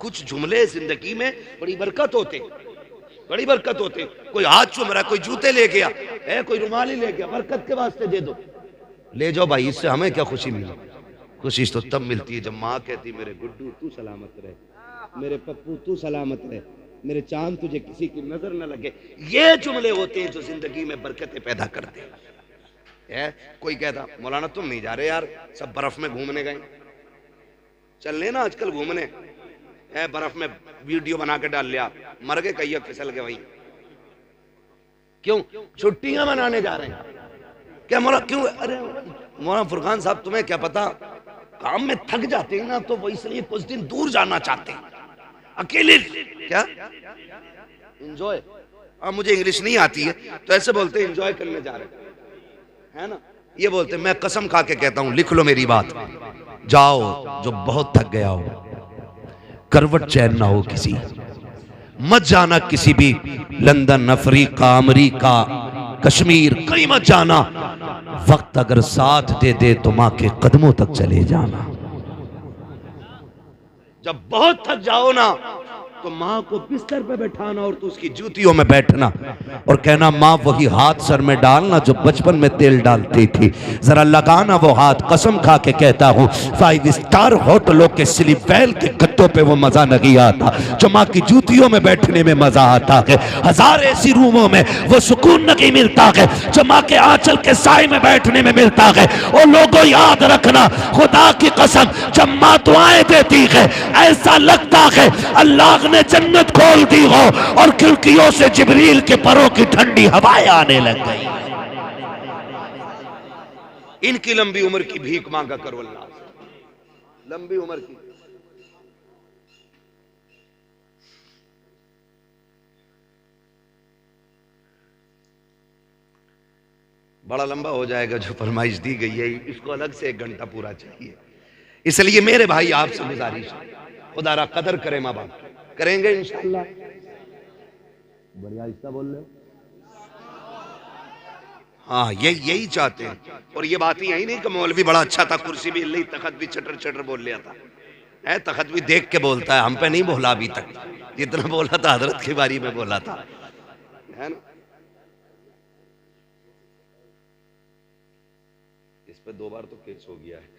कुछ जुमले जिंदगी में बड़ी बरकत होते, बड़ी बरकत होते। कोई हाथ चूम रहा है, कोई जूते ले गया है, कोई रुमाली ले गया, बरकत के वास्ते दे दो, ले जाओ भाई, इससे हमें क्या खुशी मिली? खुशी तो तब मिलती है जब माँ कहती मेरे गुड्डू तू सलामत रहे, मेरे पप्पू तू सलामत रहे, मेरे चांद तुझे किसी की नजर न लगे। ये जुमले होते हैं जो जिंदगी में बरकतें पैदा करते हैं। कोई कहता मौलाना तुम नहीं जा रहे यार, सब बर्फ में घूमने गए, चल लेना आजकल घूमने, बर्फ में वीडियो बना के डाल लिया, मर गए कहीं फिसल गए वहीं, क्यों छुट्टियां मनाने जा रहे हैं क्या मौला? क्यों? अरे मौलाना फुरकान साहब तुम्हें क्या पता, काम में थक जाते हैं ना, तो वो इसलिए कुछ दिन दूर जाना चाहते हैं, अकेले। क्या एंजॉय? मुझे इंग्लिश नहीं आती है तो ऐसे बोलते हैं एंजॉय करने जा रहे हैं, है ना? ये बोलते मैं कसम खा के कहता हूं, लिख लो मेरी बात, जाओ जो बहुत थक गया हो, करवट चैन ना हो किसी, मत जाना किसी भी लंदन, अफ्रीका, अमेरिका, कश्मीर, कहीं मत जाना। वक्त अगर साथ दे दे तो मां के कदमों तक चले जाना। जब बहुत थक जाओ ना, तो माँ को बिस्तर पे बैठाना और तो उसकी जूतियों में बैठना और कहना माँ वही हाथ सर में डालना जो बचपन में तेल डालती थी, जरा लगाना वो हाथ, कसम खा के कहता हूँ 5 स्टार होटलों के स्लीप वेल के गद्दों पे वो मजा नहीं आता जो माँ की जूतियों में बैठने में मजा आता है। हजार ऐसी रूमों में वो सुकून नहीं मिलता है जो माँ के आंचल के साए में बैठने में मिलता है। और लोगों याद रखना, खुदा की कसम जब माँ दुआएं देती है ऐसा लगता है अल्लाह ने जन्नत खोल दी हो और खिड़कियों से जिब्रील के परों की ठंडी हवाएं आने लग गई। इनकी लंबी उम्र की भीख मांगा करो अल्लाह से, लंबी उम्र की। बड़ा लंबा हो जाएगा जो फरमाइश दी गई है, इसको अलग से 1 घंटा पूरा चाहिए। इसलिए मेरे भाई आपसे गुजारिश, खुदारा कदर करें माँ बाप, करेंगे इंशाअल्लाह। बढ़िया हिस्सा बोल रहे हो। हाँ यही चाहते हैं। और ये बात यही नहीं कि मौलवी बड़ा अच्छा था, कुर्सी भी हिल, तखत भी चटर चटर बोल लिया था। है तखत भी देख के बोलता है, हम पे नहीं बोला अभी तक, जितना बोला था हजरत की बारी में बोला था, है ना। इस पे 2 बार तो केस हो गया है।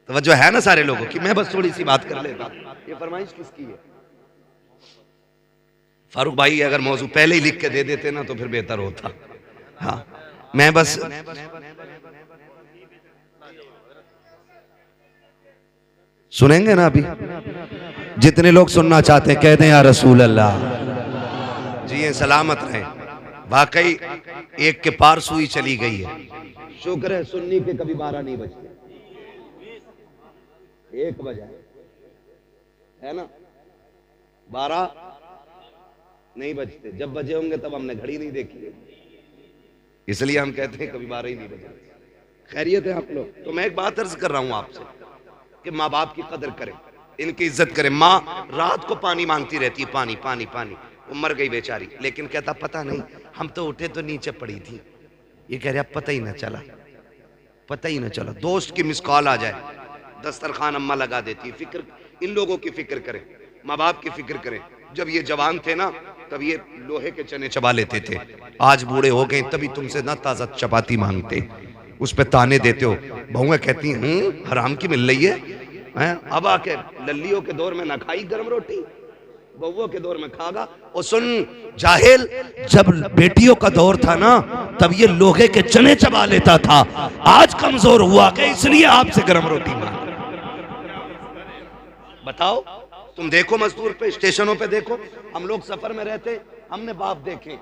तो जो है ना सारे लोगों की, मैं बस थोड़ी सी बात कर लेता। ये फरमाइश किसकी है? फारूक भाई अगर मौजू पहले ही लिख के दे देते ना तो फिर बेहतर होता। हाँ मैं बस सुनेंगे ना अभी, जितने लोग सुनना चाहते हैं कह दें या रसूल अल्लाह। जी ये सलामत रहे। वाकई एक के पार सुई चली गई है, शुक्र है सुन्नी के कभी 12 नहीं बजते, 1 बजा है ना, 12 नहीं बजते। जब बजे होंगे तब हमने घड़ी नहीं देखी, इसलिए हम कहते हैं कभी 12 ही नहीं बजे। खैरियत है आप लोग। तो मैं एक बात अर्ज कर रहा हूं आपसे कि माँ बाप की कदर करें, इनकी इज्जत करें। माँ रात को पानी मांगती रहती है, पानी पानी पानी, वो मर गई बेचारी, लेकिन कहता पता नहीं हम तो उठे तो नीचे पड़ी थी। ये कह रहा पता ही ना चला, पता ही ना चला। दोस्त की मिस कॉल आ जाए, दस्तरखान अम्मा लगा देती है। फिक्र, इन लोगों की फिक्र करें, माँ बाप की फिक्र करें। जब ये जवान थे ना तब ये लोहे के चने चबा लेते थे, आज बूढ़े हो गए तभी तुमसे ना ताजा चपाती मांगते, उस पे ताने देते हो। बहुएं कहती हैं हराम की मिल रही है। अब आके लल्लियों के दौर में ना खाई गर्म रोटी, बहुओं के दौर में खागा। और सुन जाहिल, जब बेटियों का दौर था ना तब ये लोहे के चने चबा लेता था, आज कमजोर हुआ कि इसलिए आपसे गर्म रोटी मांग। बताओ तुम देखो मजदूर पे, स्टेशनों पे देखो, हम लोग सफर में रहते, हमने बाप देखे,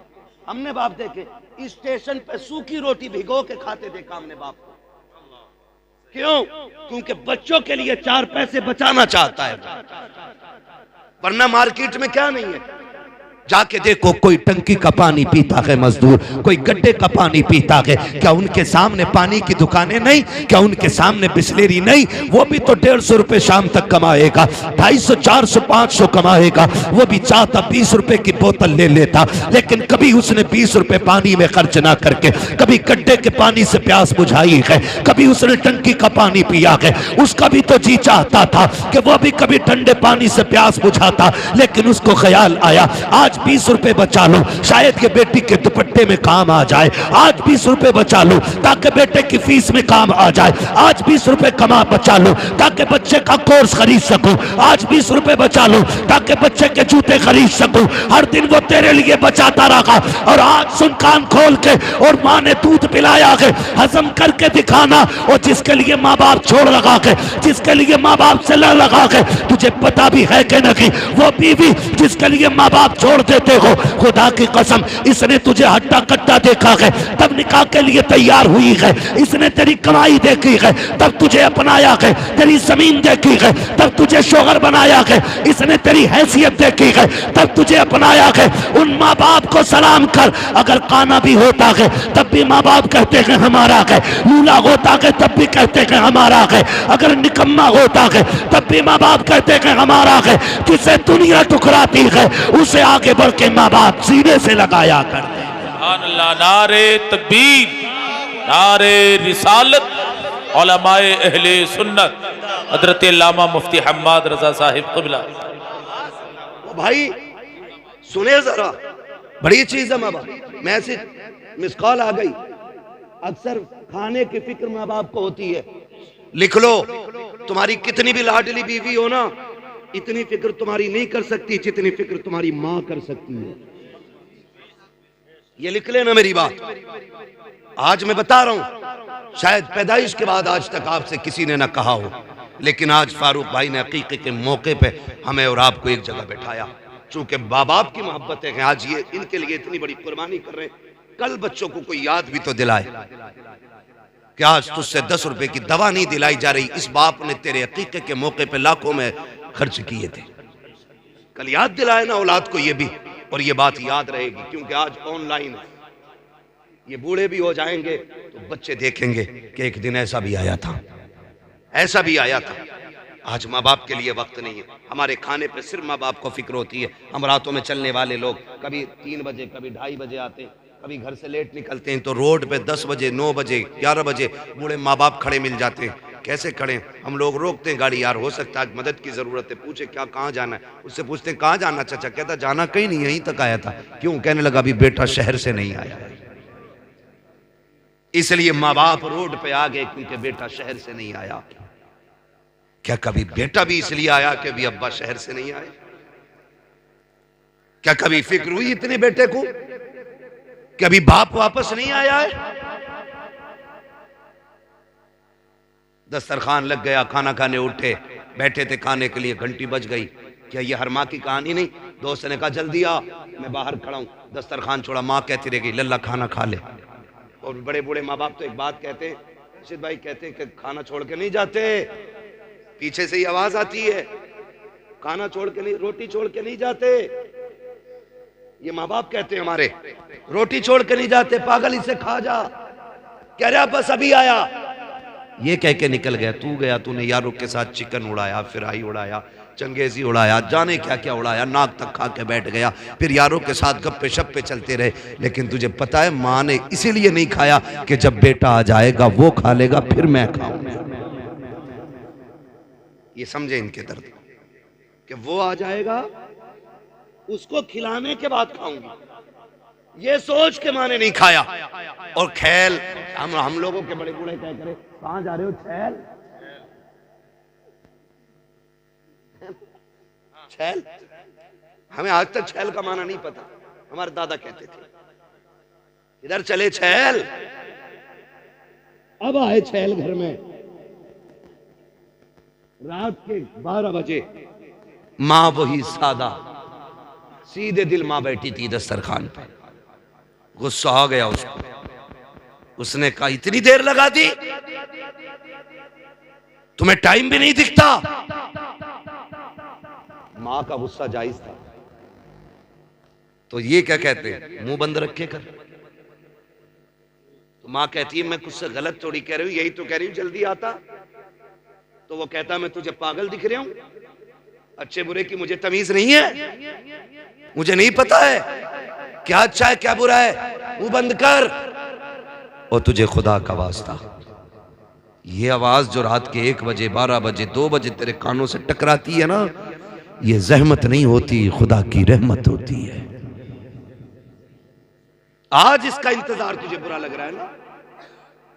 हमने बाप देखे स्टेशन पे सूखी रोटी भिगो के खाते देखा हमने बाप को। क्यों? क्योंकि बच्चों के लिए 4 पैसे बचाना चाहता है, वरना मार्केट में क्या नहीं है। जाके देखो कोई टंकी का पानी पीता है मजदूर, कोई गड्ढे का पानी पीता है। क्या उनके सामने पानी की दुकानें नहीं? क्या उनके सामने बिस्लेरी नहीं? वो भी तो 150 रुपए शाम तक कमाएगा, 250, 400, 500 कमाएगा। वो भी चाहता 20 रुपए की बोतल ले लेता, लेकिन कभी उसने 20 रुपए पानी में खर्च ना करके कभी गड्ढे के पानी से प्यास बुझाई है, कभी उसने टंकी का पानी पिया है। उसका भी तो जी चाहता था कि वो भी कभी ठंडे पानी से प्यास बुझाता, लेकिन उसको ख्याल आया आज 20 रुपए बचा लो, शायद ये बेटी के दुपट्टे में काम आ जाए। आज 20 रुपए बचा लो ताकि बेटे की फीस में काम आ जाए। आज 20 रुपए कमा बचा लो ताकि बच्चे का कोर्स खरीद सकूं। आज 20 रुपए बचा लो ताकि बच्चे के जूते खरीद सकूं। हर दिन वो तेरे लिए बचाता रहा, और आज सुन कान खोल के, और माँ ने दूध पिलाया है, हजम करके दिखाना। और जिसके लिए माँ बाप छोड़ लगा के, जिसके लिए माँ बाप से लड़ लगा के, तुझे पता भी है कि नहीं, वो बीवी जिसके लिए माँ बाप छोड़ देते हो, खुदा की कसम इसने तुझे हट्टा कट्टा देखा है तब निकाह के लिए तैयार हुई है। इसने तेरी कमाई देखी है तब तुझे अपनाया है, तेरी जमीन देखी है तब तुझे शोहर बनाया है, इसने तेरी हैसियत देखी है तब तुझे अपनाया है। उन माँ बाप को सलाम कर। अगर काना भी होता है तब भी माँ बाप कहते हैं हमारा है, लूला होता है तब भी कहते हैं हमारा है, अगर निकम्मा होता है तब भी माँ बाप कहते हैं हमारा है। जिसे दुनिया ठुकराती है उसे आगे बढ़ के माँ बाप सीने से लगाया करते हैं। नारे तकबीर, नारे रिसालत, उलमाए अहले सुन्नत। हजरत अल्लामा मुफ्ती हम्माद रजा साहिब क़िबला। ओ भाई सुने जरा, बड़ी चीज है माँ बाप। मैसेज मिस कॉल आ गई। अक्सर खाने की फिक्र माँ बाप को होती है। लिख लो, तुम्हारी कितनी भी लाडली बीवी हो ना, इतनी फिक्र तुम्हारी नहीं कर सकती जितनी फिक्र तुम्हारी माँ कर सकती है। ये लिख लेना मेरी बात। आज मैं बता रहा हूं, शायद पैदाइश के बाद आज तक आपसे किसी ने ना कहा हो, लेकिन आज फारूक भाई ने अकीके के मौके पे हमें और आपको एक जगह बैठाया। चूंकि माँ बाप की मोहब्बतें हैं, आज ये इनके लिए इतनी बड़ी कुर्बानी कर रहे हैं। कल बच्चों को कोई याद भी तो दिलाए कि आज तुझसे 10 रुपए की दवा नहीं दिलाई जा रही, इस बाप ने तेरे अकीके के मौके पे लाखों में खर्च किए थे। कल याद दिलाए ना औलाद को ये भी, और ये बात याद रहेगी, क्योंकि आज ऑनलाइन है। ये बूढ़े भी हो जाएंगे तो बच्चे देखेंगे कि एक दिन ऐसा भी आया था, ऐसा भी आया था। आज माँ बाप के लिए वक्त नहीं है। हमारे खाने पे सिर्फ माँ बाप को फिक्र होती है। हम रातों में चलने वाले लोग कभी 3 बजे कभी 2:30 बजे आते, कभी घर से लेट निकलते हैं तो रोड पे 10 बजे 9 बजे 11 बजे बूढ़े माँ बाप खड़े मिल जाते हैं। कैसे खड़े? हम लोग रोकते हैं गाड़ी, यार हो सकता है मदद की जरूरत है, पूछे क्या कहाँ जाना है। उससे पूछते हैं कहाँ जाना चाचा, कहता जाना कहीं नहीं, यहीं तक आया था। क्यों? कहने लगा अभी बेटा शहर से नहीं आया, इसलिए माँ बाप रोड पे आ गए क्योंकि बेटा शहर से नहीं आया। क्या कभी बेटा भी इसलिए आया कि अभी अब्बा शहर से नहीं आए? क्या कभी फिक्र हुई इतने बेटे को कि अभी बाप वापस नहीं आया है? दस्तरखान लग गया, खाना खाने उठे, बैठे थे खाने के लिए, घंटी बज गई। क्या ये हर माँ की कहानी नहीं? दोस्त ने कहा जल्दी आ, मैं बाहर खड़ा हूं। दस्तरखान छोड़ा, माँ कहती रह गई लल्ला खाना खा ले। और बड़े बूढ़े माँ बाप तो एक बात कहते हैं, रशीद भाई कहते हैं कि खाना छोड़ के नहीं जाते। पीछे से ही आवाज आती है, खाना छोड़ के नहीं, रोटी छोड़ के नहीं जाते। ये माँ बाप कहते हैं हमारे, रोटी छोड़ के नहीं जाते, पागल इसे खा जा। कह रहा बस अभी आया, ये कह के निकल गया। तू गया, तूने यारों के साथ चिकन उड़ाया, फिराई उड़ाया, चंगेजी उड़ाया, जाने क्या क्या उड़ाया, नाक तक खा के बैठ गया। फिर यारों के साथ गप्पे शप्पे चलते रहे। लेकिन तुझे पता है माँ ने इसीलिए नहीं खाया कि जब बेटा आ जाएगा वो खा लेगा, फिर मैं खाऊंगा। ये समझे इनके दर्द कि वो आ जाएगा उसको खिलाने के बाद खाऊंगी, ये सोच के माँ ने नहीं खाया। और खैल हम लोगों के बड़े बूढ़े क्या करे, कहां जा रहे हो? छैल छैल, हमें आज तक छैल का माना नहीं पता। हमारे दादा कहते थे इधर चले छैल। अब आए छैल घर में, रात के 12 बजे। माँ वही सादा सीधे दिल माँ बैठी थी दस्तरखान पे। गुस्सा आ गया उसको, उसने कहा इतनी देर लगा दी, तुम्हें टाइम भी नहीं दिखता। मां का गुस्सा जायज था। तो ये क्या कहते हैं, मुंह बंद रखे कर। तो मां कहती है मैं कुछ से गलत थोड़ी कह रही हूं, यही तो कह रही हूं जल्दी आता। तो वो कहता मैं तुझे पागल दिख रहा हूं? अच्छे बुरे की मुझे तमीज नहीं है? मुझे नहीं पता है क्या अच्छा है क्या बुरा है? मुंह बंद कर। और तुझे खुदा का वास्ता, ये आवाज जो रात के 1 बजे 12 बजे 2 बजे तेरे कानों से टकराती है ना, ये जहमत नहीं होती, खुदा की रहमत होती है। आज इसका इंतजार तुझे बुरा लग रहा है ना,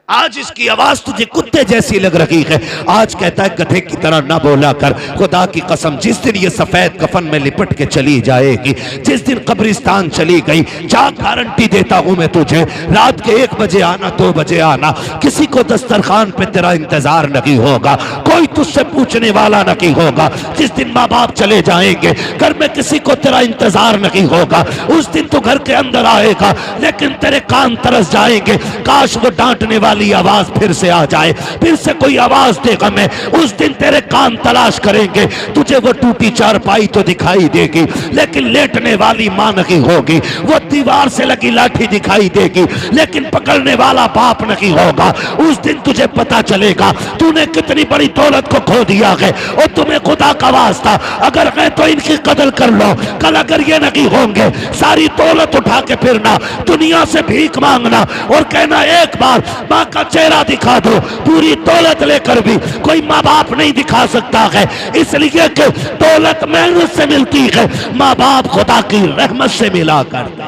आज इसकी आवाज तुझे कुत्ते जैसी लग रही है। आज कहता है गधे की तरह ना बोला कर। खुदा की कसम, जिस दिन ये सफेद कफन में लिपट के चली जाएगी, जिस दिन कब्रिस्तान चली गई, जा गारंटी देता हूं मैं तुझे, रात के 1 बजे आना 2 बजे आना, किसी को दस्तरखान पे तेरा इंतजार नहीं होगा, कोई तुझसे पूछने वाला नहीं होगा। जिस दिन माँ बाप चले जाएंगे, घर में किसी को तेरा इंतजार नहीं होगा। उस दिन तू घर के अंदर आएगा लेकिन तेरे कान तरस जाएंगे, काश वो डांटने वाली आवाज फिर से आ जाए, फिर से कोई आवाज देगा। मैं उस दिन तेरे कान तलाश करेंगे, तुझे वो टूटी चारपाई तो दिखाई देगी लेकिन लेटने वाली मां नहीं होगी। वो दीवार से लगी लाठी दिखाई देगी लेकिन पकड़ने वाला बाप नहीं होगा। उस दिन तुझे पता चलेगा तूने कितनी बड़ी दौलत को खो दिया है। और तुम्हें खुदा का वास्ता अगर है तो इनकी कदर कर लो। कल अगर ये नहीं होंगे, सारी दौलत उठा के फिरना, दुनिया से भीख मांगना और कहना एक बार माँ का चेहरा दिखा दो, पूरी दौलत लेकर भी कोई माँ बाप नहीं दिखा सकता है, इसलिए कि दौलत मेहनत से मिलती है, माँ बाप खुदा की रहमत से मिला करता।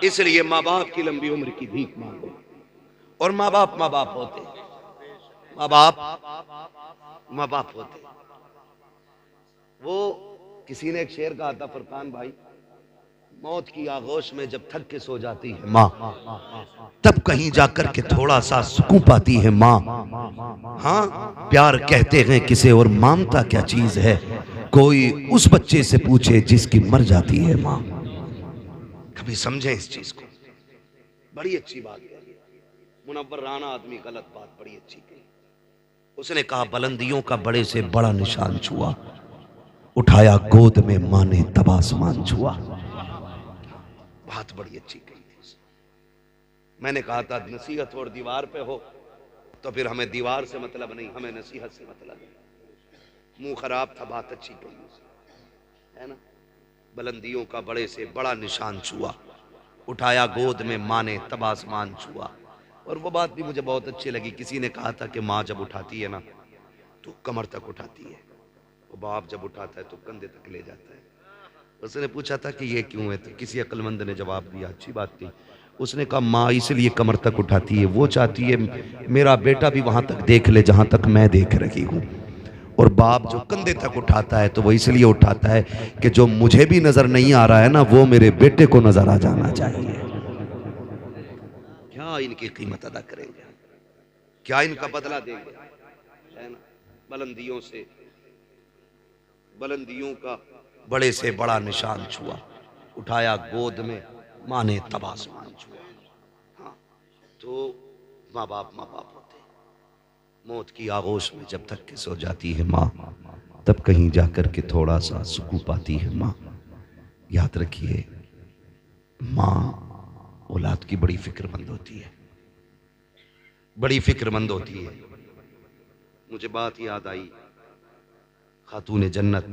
इसलिए माँ बाप की लंबी उम्र की भीख मांगो। और माँ बाप होते, माँ बाप होते। वो किसी ने एक शेर कहा था, फरकान भाई, मौत की आगोश में जब थक के सो जाती है माँ, तब कहीं जाकर के थोड़ा सा सुकून पाती है माँ। हाँ, प्यार कहते हैं किसे और ममता क्या चीज है, कोई उस बच्चे से पूछे जिसकी मर जाती है माँ। कभी समझे इस चीज को। बड़ी अच्छी बात है, मुनव्वर राना आदमी गलत बात बड़ी अच्छी कही। उसने कहा बुलंदियों का बड़े से बड़ा निशान छुआ, उठाया गोद में माँ ने तब आसमान छुआ। बात बड़ी अच्छी कही थी। मैंने कहा था नसीहत और दीवार पे हो तो फिर हमें दीवार से मतलब नहीं, हमें नसीहत से मतलब है। मुंह खराब था, बात अच्छी कही है ना। बुलंदियों का बड़े से बड़ा निशान छुआ, उठाया गोद में माँ ने तब आसमान छुआ। और वो बात भी मुझे बहुत अच्छी लगी। किसी ने कहा था कि माँ जब उठाती है ना तो कमर तक उठाती है, और बाप जब उठाता है तो कंधे तक ले जाता है। उसने पूछा था कि ये क्यों है, तो किसी अक्लमंद ने जवाब दिया, अच्छी बात थी। उसने कहा माँ इसलिए कमर तक उठाती है, वो चाहती है मेरा बेटा भी वहां तक देख ले जहां तक मैं देख रही हूँ। और बाप जो कंधे तक उठाता है तो वो इसलिए उठाता है कि जो मुझे भी नजर नहीं आ रहा है ना, वो मेरे बेटे को नजर आ जाना चाहिए। क्या इनकी कीमत अदा करेंगे, क्या इनका बदला देंगे, है ना। बुलंदियों से, बुलंदियों का बड़े से बड़ा निशान छुआ, उठाया गोद में माँ ने तब आसमान छुआ। हाँ, तो माँ बाप होते। मौत की आगोश में जब तक के सो जाती है माँ, तब कहीं जाकर के थोड़ा सा सुकून पाती है माँ। याद रखिए, माँ औलाद की बड़ी फिक्रमंद होती है, बड़ी फिक्रमंद होती है। मुझे बात याद आई, खातून जन्नत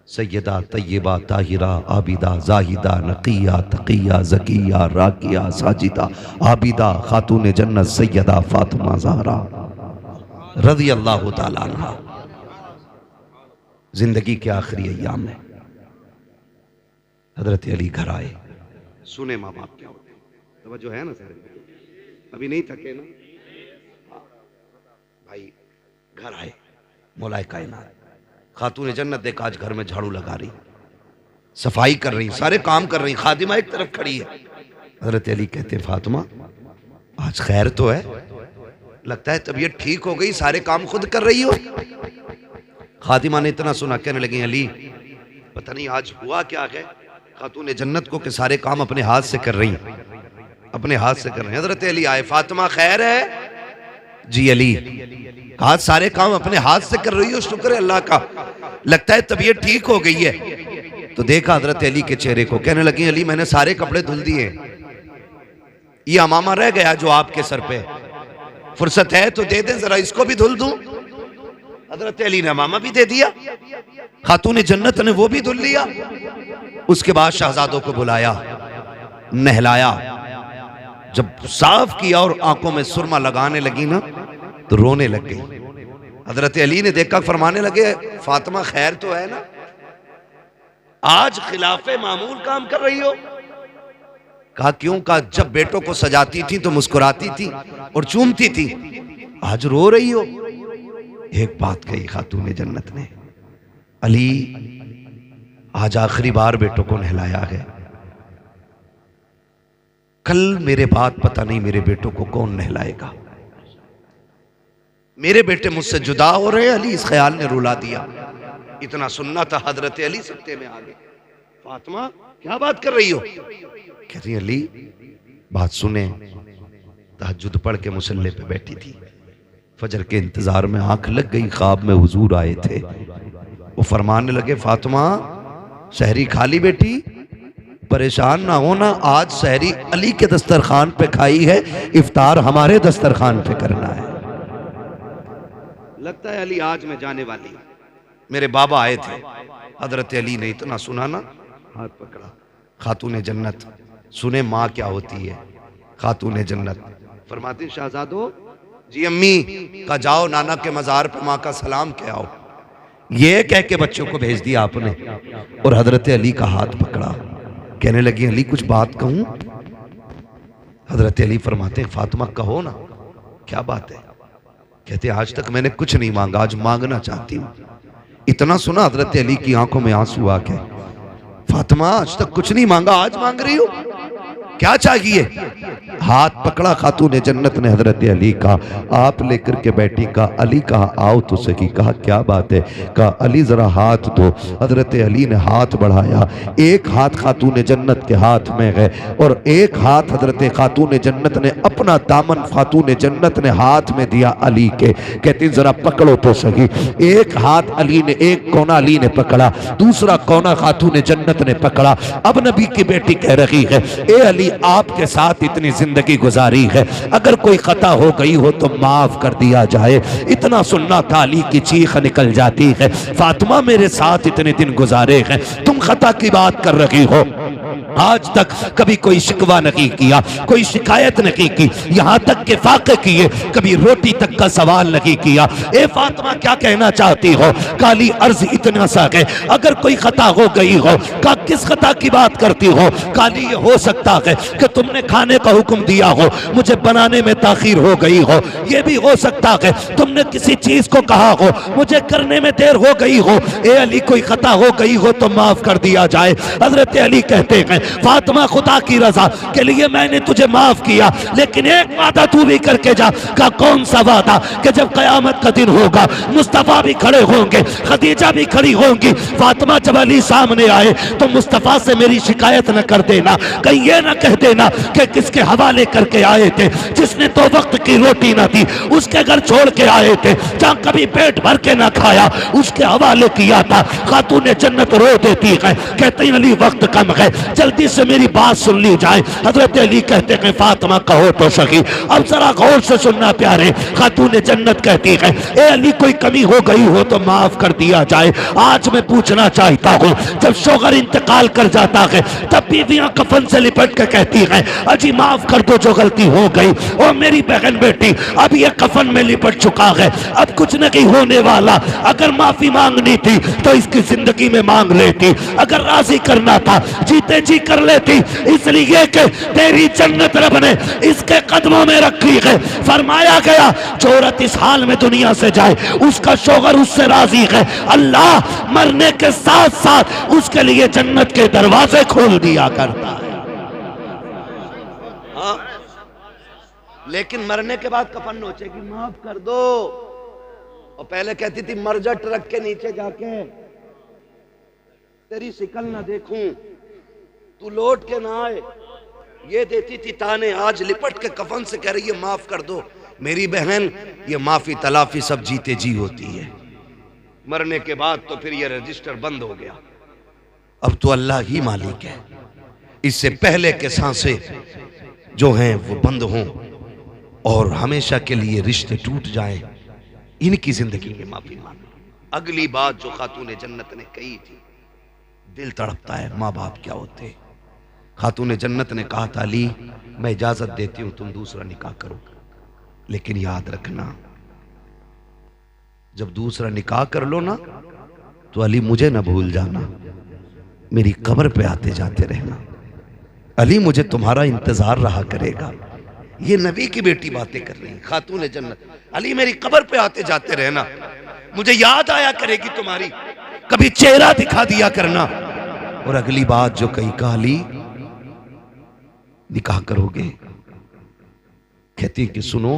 सैयदा तय्यबा ताहिरा आबिदा जाहिदा नकिया तकिया जकिया राकिया साजिदा आबिदा खातून जन्नत सैयदा फातिमा ज़हरा रज़ी अल्लाह ताला अन्हा जिंदगी के आखिरी अय्याम में हजरत अली घर आए। सुने माँ बाप क्या होते हैं, तवज्जो है ना सारे, अभी नहीं थके ना भाई। घर आए मौलाए कायनात, खातून जन्नत देखा आज घर में झाड़ू लगा रही, सफाई कर रही, सारे काम कर रही, खादिमा एक तरफ खड़ी है। हजरत अली कहते फातिमा आज खैर तो है, लगता है तबीयत ठीक हो गई, सारे काम खुद कर रही हो। खातिमा ने इतना सुना, कहने लगी अली पता नहीं आज हुआ क्या है, खातून जन्नत को कि सारे काम अपने हाथ से कर रही, अपने हाथ से कर रही। हजरत अली आए, फातिमा खैर है? जी अली, आज सारे काम अपने हाथ से कर रही हो, शुक्र है अल्लाह का, लगता है तबीयत ठीक हो गई है। तो देखा हजरत अली के चेहरे को, कहने लगी अली मैंने सारे कपड़े धुल दिए, ये अमामा रह गया जो आपके सर पे, फुर्सत है तो दे दे जरा, इसको भी धुल दूं। हजरत अली ने अमामा भी दे दिया, खातून जन्नत ने वो भी धुल लिया। उसके बाद शहजादों को बुलाया, नहलाया, जब साफ किया और आंखों में सुरमा लगाने लगी ना तो रोने लग गई। हजरत अली ने देखा, फरमाने लगे फातिमा खैर तो है ना, आज खिलाफे मामूल काम कर रही हो? कहा क्यों? कहा जब बेटों को सजाती थी तो मुस्कुराती थी और चूमती थी, आज रो रही हो। एक बात कही खातून जन्नत ने, अली आज आखिरी बार बेटों को नहलाया है, कल मेरे बाद पता नहीं मेरे बेटों को कौन नहलाएगा, मेरे बेटे मुझसे जुदा हो रहे हैं। अली इस ख्याल ने रुला दिया। इतना सुनना था, हजरत अली सत्ते में आ गए। फातिमा क्या बात कर रही हो? कहती अली बात सुने, तहज्जुद पढ़ के मुसल्ले पे बैठी थी, फजर के इंतजार में आंख लग गई, ख्वाब में हुजूर आए थे। वो फरमाने लगे फातिमा सहरी खा ली बेटी, परेशान ना होना, आज सहरी अली के दस्तरखान पे खाई है, इफ्तार हमारे दस्तरखान पे करना है। लगता है अली आज मैं जाने वाली, मेरे बाबा आए थे। हजरत अली ने इतना सुना ना, हाथ पकड़ा। खातून जन्नत सुने माँ क्या होती है, खातून जन्नत फरमाती शहजादो जी अम्मी का जाओ नाना के मजार पे माँ का सलाम के आओ। ये कह के बच्चों को भेज दिया आपने और हजरत अली का हाथ पकड़ा। कहने लगी अली कुछ बात कहूं? हजरत अली फरमाते फातिमा कहो ना, क्या बात है? कहते आज तक मैंने कुछ नहीं मांगा, आज मांगना चाहती हूं। इतना सुना हजरत अली की आंखों में आंसू आ गए। फातिमा आज तक कुछ नहीं मांगा, आज मांग रही हो, क्या चाहिए? हाथ पकड़ा खातून जन्नत ने हजरत अली का, आप लेकर के बैठी। कहा अली कहा आओ तो सही। कहा क्या बात है? कहा अली जरा हाथ दो। हजरत अली ने हाथ बढ़ाया, एक हाथ खातून जन्नत के हाथ में गए और एक हाथ हजरत खातून जन्नत ने अपना दामन खातून जन्नत ने हाथ में दिया अली के। कहती जरा पकड़ो तो सही। एक हाथ अली ने, एक कोना अली ने पकड़ा, दूसरा कोना खातून जन्नत ने पकड़ा। अब नबी की बेटी कह रही है ए अली आपके साथ इतनी जिंदगी गुजारी है, अगर कोई खता हो गई हो तो माफ कर दिया जाए। इतना सुनना था अली की चीख निकल जाती है, फातिमा मेरे साथ इतने दिन गुजारे हैं, तुम खता की बात कर रही हो। आज तक कभी कोई शिकवा नहीं किया, कोई शिकायत नहीं की, यहां तक के फाके किए, कभी रोटी तक का सवाल नहीं किया। ए फातिमा क्या कहना चाहती हो? काली अर्ज इतना सा है अगर कोई खता हो गई हो। का किस खता की बात करती हो? काली ये हो सकता है कि तुमने खाने का हुक्म दिया हो, मुझे बनाने में ताखीर हो गई हो। यह भी हो सकता है तुमने किसी चीज को कहा हो, मुझे करने में देर हो गई हो। ए अली कोई खता हो गई हो तो माफ कर दिया जाए। हजरत अली कहते हैं फातिमा खुदा की रजा के लिए मैंने तुझे माफ किया, लेकिन एक वादा तू भी करके जा। का कौन सा वादा? कि जब कयामत का दिन होगा मुस्तफा भी खड़े होंगे, खदीजा भी खड़ी होंगी। फातिमा जब अली सामने आए तो मुस्तफा से मेरी शिकायत न कर देना, कहीं ये न कह देना कि किसके हवाले करके आए थे, जिसने तो वक्त की रोटी न दी उसके घर छोड़ के आए थे, जहां कभी पेट भर के न खाया उसके हवाले किया था। खातून जन्नत रो देती है, कहते हैं अली वक्त कम है, जल्दी से मेरी बात सुन ली जाए। हजरत अली कहते हैं फातिमा कहो तो सही। अब जरा गौर से सुनना प्यारे, खातून जन्नत कहती है ए अली कोई कमी हो गई हो तो माफ कर दिया जाए। आज मैं पूछना चाहता हूँ, जब शोहर इंतकाल कर जाता है तब बीवियां कफन से लिपट के कहती है अजी माफ कर दो जो गलती हो गई। और मेरी बहन बेटी अब ये कफन में लिपट चुका है, अब कुछ नहीं होने वाला। अगर माफी मांगनी थी तो इसकी जिंदगी में मांग लेती, अगर राजी करना था जीते जी कर लेती, इसलिए कि तेरी जन्नत रब ने इसके कदमों में रखी है। फरमाया गया जो औरत इस हाल में दुनिया से जाए उसका शोहर उससे राजी है, अल्लाह मरने के साथ साथ उसके लिए जन्नत के दरवाजे खोल दिया करता है। हाँ? लेकिन मरने के बाद कफन नोचेगी माफ कर दो, और पहले कहती थी मर जा ट्रक के नीचे जाके, तेरी शिकल ना देखूं, तू लौट के ना आए, ये देती थी ताने। आज लिपट के कफन से कह रही है माफ कर दो। मेरी बहन ये माफी तलाफी सब जीते जी होती है, मरने के बाद तो फिर ये रजिस्टर बंद हो गया। अब तो अल्लाह ही मालिक है, इससे पहले के सांसें जो हैं वो बंद हों और हमेशा के लिए रिश्ते टूट जाएं, इनकी जिंदगी में माफी मांगो। अगली बात जो खातून जन्नत ने कही थी, दिल तड़पता है, माँ बाप क्या होते। खातून जन्नत ने कहा था अली मैं इजाजत देती हूं तुम दूसरा निकाह करो, लेकिन याद रखना जब दूसरा निकाह कर लो ना तो अली मुझे ना भूल जाना, मेरी कब्र पे आते जाते रहना, अली मुझे तुम्हारा इंतजार रहा करेगा। ये नबी की बेटी बातें कर रही खातून जन्नत, अली मेरी कब्र पे आते जाते रहना, मुझे याद आया करेगी तुम्हारी, कभी चेहरा दिखा दिया करना। और अगली बात जो कही कहा अली निकाह करोगे? कहती कि सुनो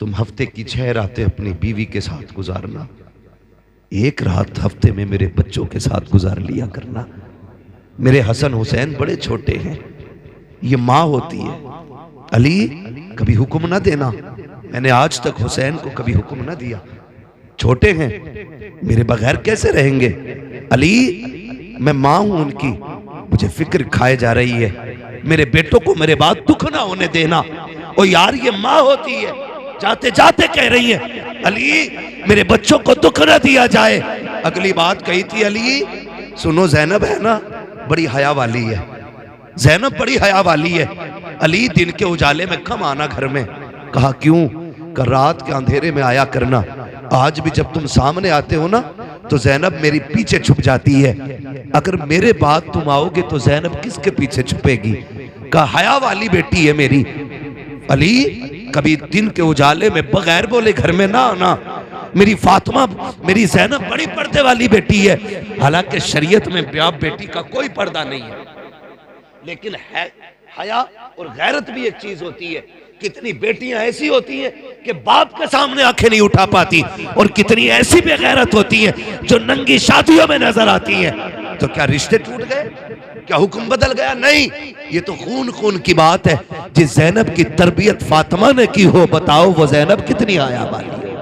तुम हफ्ते की 6 रातें अपनी बीवी के साथ गुजारना, एक रात हफ्ते में मेरे बच्चों के साथ गुजार लिया करना। मेरे हसन हुसैन बड़े छोटे हैं, ये माँ होती है। अली कभी हुक्म ना देना, मैंने आज तक हुसैन को कभी हुक्म ना दिया, छोटे हैं मेरे बगैर कैसे रहेंगे। अली मैं माँ हूं उनकी, मुझे फिक्र खाए जा रही है, मेरे बेटों को मेरे बाद दुख ना होने देना। और यार ये माँ होती है, जाते जाते कह रही है अली मेरे बच्चों को दुख ना दिया जाए। अगली बात कही थी अली सुनो ज़ैनब है ना बड़ी हया वाली है, ज़ैनब बड़ी हया वाली है। अली दिन के उजाले में कम आना घर में। कहा क्यों? कि रात के अंधेरे में आया करना, आज भी जब तुम सामने आते हो ना तो जैनब मेरी पीछे छुप जाती है, अगर मेरे बाद तुम आओगे तो जैनब किसके पीछे छुपेगी? कहा हया वाली बेटी है मेरी। अली कभी दिन के उजाले में बगैर बोले घर में ना आना, मेरी फातिमा मेरी जैनब बड़ी पर्दे वाली बेटी है। हालांकि शरीयत में बाप बेटी का कोई पर्दा नहीं है, लेकिन है हया और गैरत भी एक चीज होती है। कितनी बेटियां ऐसी होती हैं कि बाप के सामने आंखें नहीं उठा पाती, और कितनी ऐसी बेगैरत होती हैं जो नंगी शादियों में नजर आती हैं। तो क्या रिश्ते टूट गए? क्या हुक्म बदल गया? नहीं, ये तो खून खून की बात है। जिस जैनब की तरबियत फातिमा ने की हो, बताओ वो जैनब कितनी आया वाली है।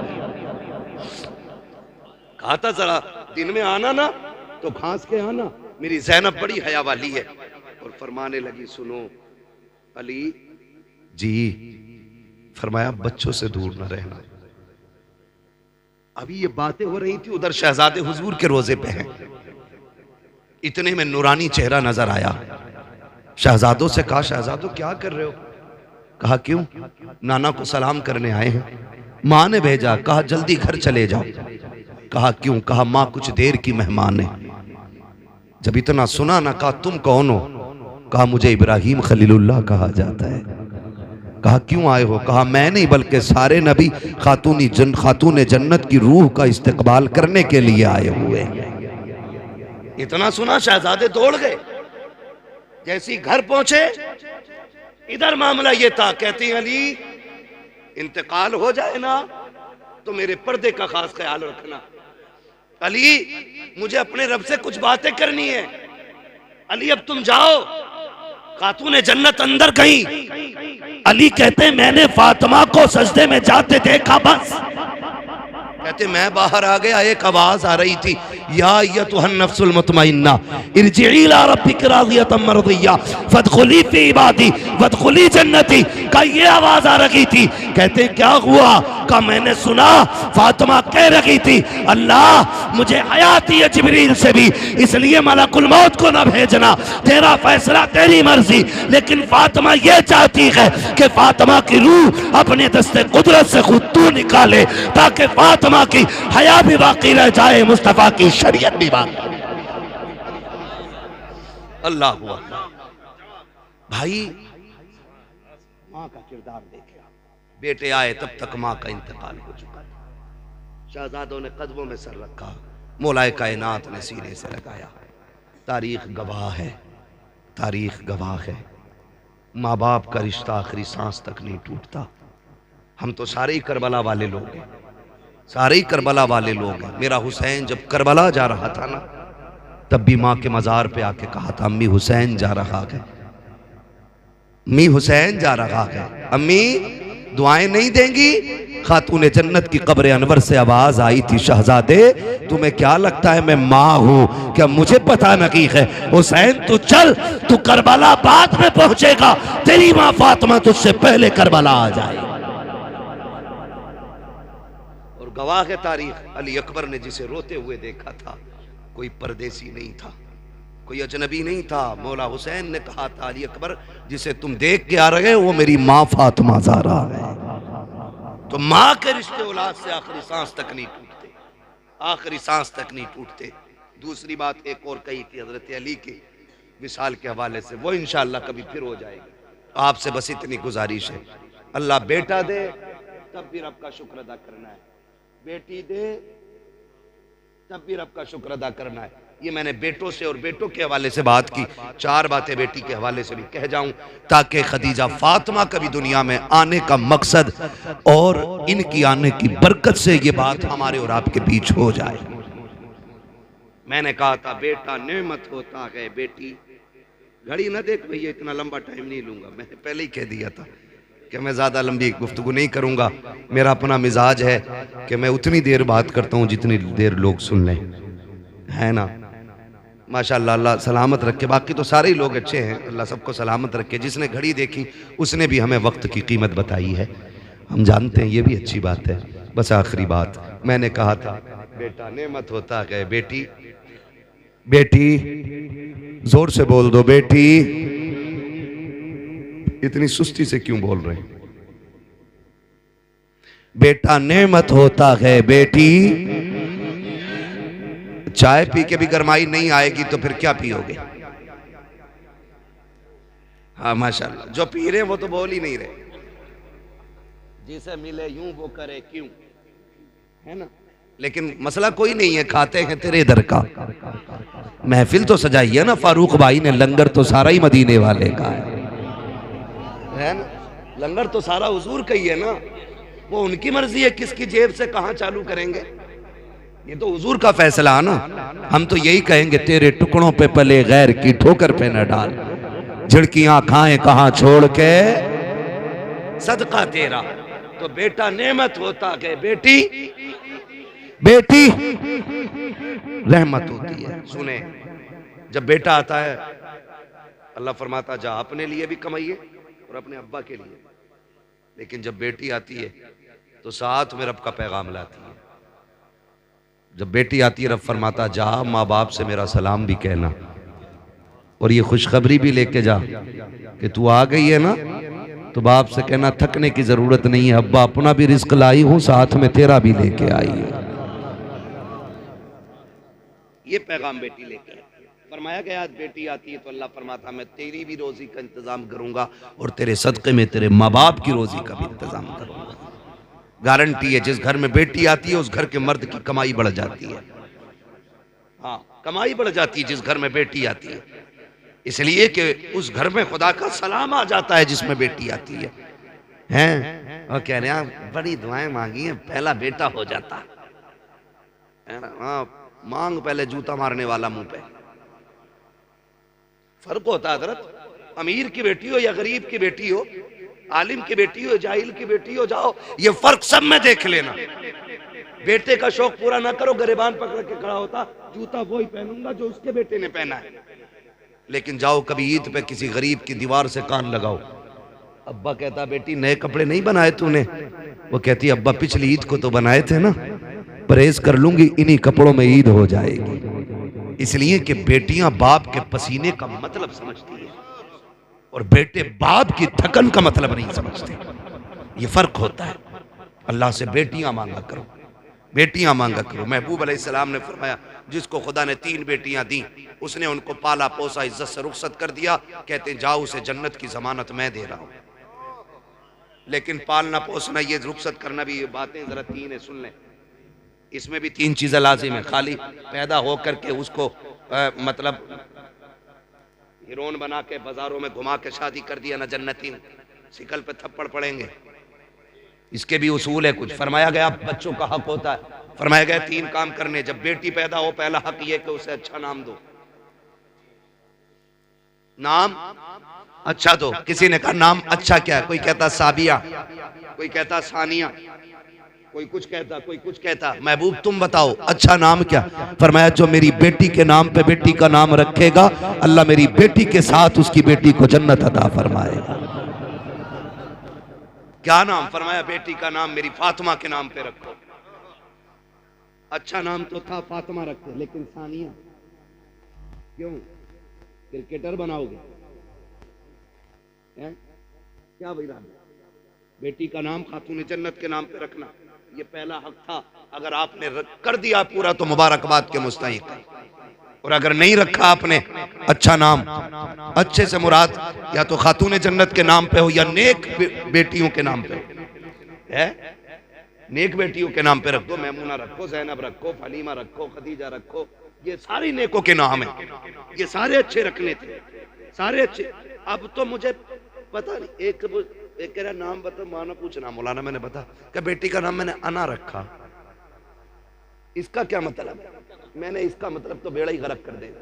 कहा था जरा दिन में आना ना तो घास के आना, मेरी जैनब बड़ी हया वाली है। और फरमाने लगी सुनो अली जी, फरमाया बच्चों से दूर न रहना। अभी ये बातें हो रही थी, उधर शहजादे हुजूर के रोजे पे हैं। इतने में नूरानी चेहरा नजर आया। शहजादों से कहा शहजादों क्या कर रहे हो? कहा क्यों? नाना को सलाम करने आए हैं, माँ ने भेजा। कहा जल्दी घर चले जाओ। कहा क्यों? कहा माँ कुछ देर की मेहमान है। जब इतना सुना ना, कहा तुम कौन हो? कहा मुझे इब्राहिम खलीलुल्लाह कहा जाता है। कहा क्यों आए हो? कहा मैं नहीं बल्कि सारे नबी खातून जन्नत की रूह का इस्तकबाल करने के लिए आए हुए। इतना सुना शहजादे दौड़ गए। जैसी घर पहुंचे इधर मामला ये था, कहती अली इंतकाल हो जाए ना तो मेरे पर्दे का खास ख्याल रखना। अली मुझे अपने रब से कुछ बातें करनी है। अली अब तुम जाओ। खातून जन्नत अंदर गई। अली कहते मैंने फातिमा को सजदे में जाते देखा बस। कहते मैं बाहर आ गया, एक आवाज आ रही थी या अय्युहन नफ्सुल मुतमइन्ना इरजिई इला रब्बिक राज़ियतम मर्दिया फदखुली फी इबादी वदखुली जन्नती। का ये आवाज आ रही थी। कहते क्या हुआ? का मैंने सुना फातिमा कह रही थी अल्लाह मुझे हयात दी है जिब्रील से भी, इसलिए मलकुल मौत को ना भेजना, तेरा फैसला तेरी मर्जी। लेकिन फातिमा ये चाहती है कि फातिमा की रूह अपने दस्ते कुदरत से खुद तू निकाले, ताकि फातिमा की हया भी बाकी रह जाए, मुस्तफा की शरीयत भी बाकी। अल्लाह हुआ भाई, मां का किरदार देखा। बेटे आए तब तक मां का इंतकाल हो चुका था। शहजादों ने कदमों में सर रखा, मौलाए कायनात ने सीने से लगाया। तारीख गवाह है, तारीख गवाह है। माँ बाप का रिश्ता आखिरी सांस तक नहीं टूटता। हम तो सारे ही करबला वाले लोग हैं, सारे ही करबला वाले लोग हैं। मेरा हुसैन जब करबला जा रहा था ना, तब भी माँ के मज़ार पे आके कहा था अम्मी हुसैन जा रहा है, अम्मी हुसैन जा रहा है। अम्मी दुआएं नहीं देंगी? खातून जन्नत की कब्र अनवर से आवाज आई थी शहजादे तुम्हें क्या लगता है मैं माँ हूँ क्या? मुझे पता नहीं है। हुसैन तू चल, तू करबला बाद में पहुंचेगा, तेरी माँ फातिमा तुझसे पहले करबला आ जाए। और गवाह है तारीख, अली अकबर ने जिसे रोते हुए देखा था कोई परदेसी नहीं था, कोई अजनबी नहीं था। मौला हुसैन ने कहा था अली अकबर जिसे तुम देख के आ रहे हो वो मेरी माँ फातिमा ज़हरा है। तो माँ के रिश्ते औलाद से आखिरी सांस तक नहीं टूटते, आखिरी सांस तक नहीं टूटते। दूसरी बात एक और कही थी हजरत अली की विसाल के हवाले से, वो इंशाअल्लाह कभी फिर हो जाएगी। आपसे बस इतनी गुजारिश है, अल्लाह बेटा दे तब भी रब का शुक्र अदा करना है, बेटी दे तब भी रब का शुक्र अदा करना है। ये मैंने बेटों से और बेटों के हवाले से बात की, चार बातें बेटी के हवाले से भी कह जाऊं ताकि खदीजा फातिमा का भी दुनिया में आने का मकसद और इनकी आने की बरकत से ये बात हमारे और आपके बीच हो जाए। मैंने कहा था बेटा नेमत होता है, बेटी घड़ी ना देख भैया, इतना लंबा टाइम नहीं लूंगा, मैंने पहले ही कह दिया था कि मैं ज्यादा लंबी गुफ्तगू नहीं करूंगा। मेरा अपना मिजाज है कि मैं उतनी देर बात करता हूं जितनी देर लोग सुन लें, है ना। माशाअल्लाह, अल्लाह सलामत रखे। बाकी तो सारे ही लोग अच्छे हैं, अल्लाह सबको सलामत रखे। जिसने घड़ी देखी उसने भी हमें वक्त की कीमत बताई है, हम जानते हैं, ये भी अच्छी बात है। बस आखिरी बात मैंने कहा था बेटा नेमत होता है, बेटी बेटी जोर से बोल दो बेटी, इतनी सुस्ती से क्यों बोल रहे हैं? बेटा नेमत होता है, बेटी चाय पी के भी गरमाई नहीं आएगी तो फिर क्या पियोगे? हाँ माशाल्लाह, जो पी रहे वो तो बोल ही नहीं रहे। जिसे मिले यूं वो करे क्यों, है ना? लेकिन मसला कोई नहीं है, खाते हैं तेरे दर का। महफिल तो सजाई है ना फारूक भाई ने, लंगर तो सारा ही मदीने वाले का है ना? लंगर तो सारा हुजूर का ही है ना। वो उनकी मर्जी है किसकी जेब से कहां चालू करेंगे, ये तो हुजूर का फैसला है ना। हम तो यही कहेंगे तेरे टुकड़ों पे पले गैर की ठोकर पे न डाल, झिड़कियां खाएं कहां छोड़ के सदका तेरा। तो बेटा नेमत होता है, बेटी बेटी रहमत होती है। सुने, जब बेटा आता है अल्लाह फरमाता जा अपने लिए भी कमाइए और अपने अब्बा के लिए, लेकिन जब बेटी आती है तो साथ में रब का पैगाम लाती है। जब बेटी आती है रब फरमाता जा माँ बाप से मेरा सलाम भी कहना और ये खुशखबरी भी लेके जा कि तू आ गई है ना, तो बाप से कहना थकने की जरूरत नहीं है, अब्बा अपना भी रिस्क लाई हूं साथ में तेरा भी लेके आई है। ये पैगाम बेटी लेके फरमाया गया। बेटी आती है तो अल्लाह फरमाता मैं तेरी भी रोजी का इंतजाम करूंगा और तेरे सदक़े में तेरे माँ बाप की रोजी का भी इंतजाम करूंगा। गारंटी है, जिस घर में बेटी आती है उस घर के मर्द की कमाई बढ़ जाती है। हाँ, कमाई बढ़ जाती है जिस घर में बेटी आती है, इसलिए कि उस घर में खुदा का सलाम आ जाता है जिसमें बेटी आती है। हैं और कह रहे हैं बड़ी दुआएं मांगी हैं, पहला बेटा हो जाता है ना। हाँ, मांग पहले जूता मारने वाला मुंह पे। फर्क होता है हजरत, अमीर की बेटी हो या गरीब की बेटी हो, आलिम की बेटी हो जाहिल की बेटी हो, जाओ ये फर्क सब में देख लेना। बेटे का शौक पूरा ना करो, गरिबान पकड़ के खड़ा होता जूता वही पहनूंगा जो उसके बेटे ने पहना है। लेकिन जाओ कभी ईद पे किसी गरीब की दीवार से कान लगाओ, अब्बा कहता बेटी नए कपड़े नहीं बनाए तूने, वो कहती अब्बा पिछली ईद को तो बनाए थे ना, परहेज कर लूंगी इन्हीं कपड़ों में ईद हो जाएगी। इसलिए कि बेटियां बाप के पसीने का मतलब समझती है और बेटे बाप की थकन का मतलब नहीं समझते। ये फर्क होता है। अल्लाह से बेटियां मांगा करो, बेटियां मांगा करो। महबूब अलैहिस्सलाम ने फरमाया जिसको खुदा ने 3 बेटियां दी उसने उनको पाला पोसा इज्जत से रुखसत कर दिया, कहते जाओ उसे जन्नत की जमानत मैं दे रहा हूं। लेकिन पालना पोसना ये रुखसत करना भी, ये बातें जरा 3 है, सुन लें। इसमें भी 3 चीजें लाजिम है। खाली पैदा होकर के उसको मतलब हीरोइन बना के बाजारों में घुमा के शादी कर दिया ना जन्नती, शिकल पे थप्पड़ पड़ेंगे। इसके भी उसूल है कुछ। फरमाया गया बच्चों का हक होता है, फरमाया गया 3 काम करने। जब बेटी पैदा हो पहला हक ये कि उसे अच्छा नाम दो, नाम अच्छा दो। किसी ने कहा नाम अच्छा क्या है, कोई कहता साबिया, कोई कहता सानिया, कोई कुछ कहता, कोई कुछ कहता। महबूब तुम बताओ अच्छा नाम क्या? फरमाया जो मेरी बेटी के नाम पे बेटी का नाम रखेगा अल्लाह मेरी बेटी के साथ उसकी बेटी को जन्नत अता फरमाएगा। क्या नाम? फरमाया बेटी का नाम मेरी फातिमा के नाम पे रखो। अच्छा नाम तो था फातिमा रखते, लेकिन सानिया क्यों? क्रिकेटर बनाओगे क्या भाई? बेटी का नाम खातून जन्नत के नाम पे रखना ये पहला हक था। अगर आपने कर दिया पूरा तो मुबारकबाद के मुस्तहिक है, और अगर नहीं रखा आपने अच्छा नाम, अच्छे से मुराद या तो खातून जन्नत के नाम पे हो या नेक बेटियों के नाम पे है। नेक बेटियों के नाम पे रख दो, मैमूना रखो, जैनब रखो, फलीमा रखो, खदीजा रखो, ये सारी नेकों के नाम है। ये सारे अच्छे रखने थे, सारे अच्छे। अब तो मुझे पता नहीं, एक कह रहा नाम बता, माना पूछना मौलाना, मैंने बता क्या बेटी का नाम मैंने अना रखा, इसका क्या मतलब? मैंने इसका मतलब तो बेड़ा ही गरक कर देगा।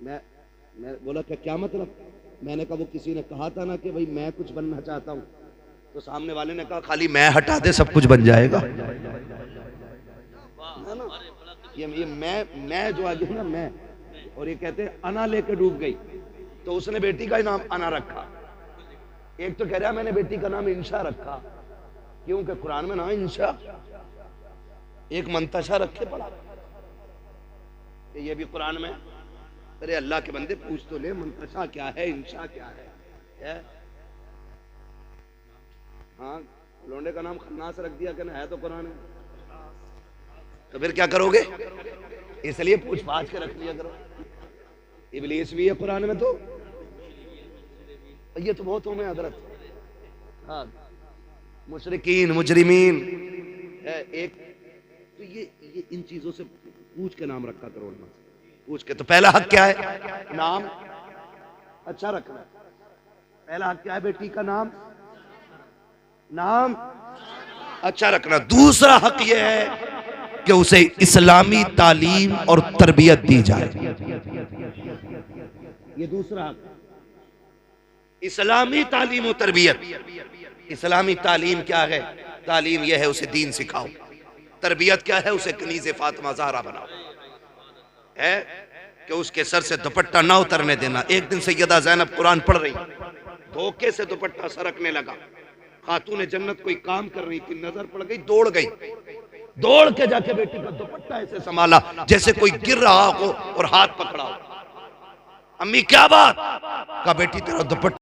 मैं बोला क्या मतलब? मैंने कहा वो किसी ने कहा था ना कि भाई मैं कुछ बनना चाहता हूं, तो सामने वाले ने कहा खाली मैं हटा दे सब कुछ बन जाएगा। ये मैं जो आज ना मैं, और ये कहते हैं अना लेके डूब गई, तो उसने बेटी का ही नाम अना रखा। एक तो कह रहा मैंने बेटी का नाम इंशा रखा, क्योंकि कुरान में ना इंशा, एक मंतशा रखे पड़ा, ये भी कुरान में अरे अल्लाह के बंदे पूछ तो ले, मुंतशा क्या है, इंशा क्या है? हाँ, लोंडे का नाम खन्नास रख दिया, कहना है तो कुरान में, तो फिर क्या करोगे? इसलिए पूछ पाछ के रख लिया करो। इब्लीस भी है कुरान में, तो ये तो बहुत होंगे हजरत। हाँ, मुशरिकीन मुजरिमीन एक, तो ये इन चीजों से पूछ के नाम रखा करो, पूछ के। तो पहला हक क्या है? नाम अच्छा रखना। पहला हक क्या है बेटी का? नाम अच्छा रखना। दूसरा हक यह है कि उसे इस्लामी तालीम और तरबियत दी जाए। ये दूसरा हक, इस्लामी तालीम और तरबियत। इस्लामी तालीम क्या है? तालीम यह है उसे दीन सिखाओ। तरबियत क्या है? उसे कनीज़े फातिमा ज़हरा बनाओ, है कि उसके सर से दुपट्टा ना उतरने देना। एक दिन सैयदा ज़ैनब कुरान पढ़ रही, धोखे से दुपट्टा सरकने लगा। खातून जन्नत कोई काम कर रही थी, नजर पड़ गई, दौड़ गई, दौड़ के जाके बेटी का दुपट्टा ऐसे संभाला जैसे कोई गिर रहा हो और हाथ पकड़ा हो। अम्मी क्या बात? कहा बेटी तेरा दुपट्टा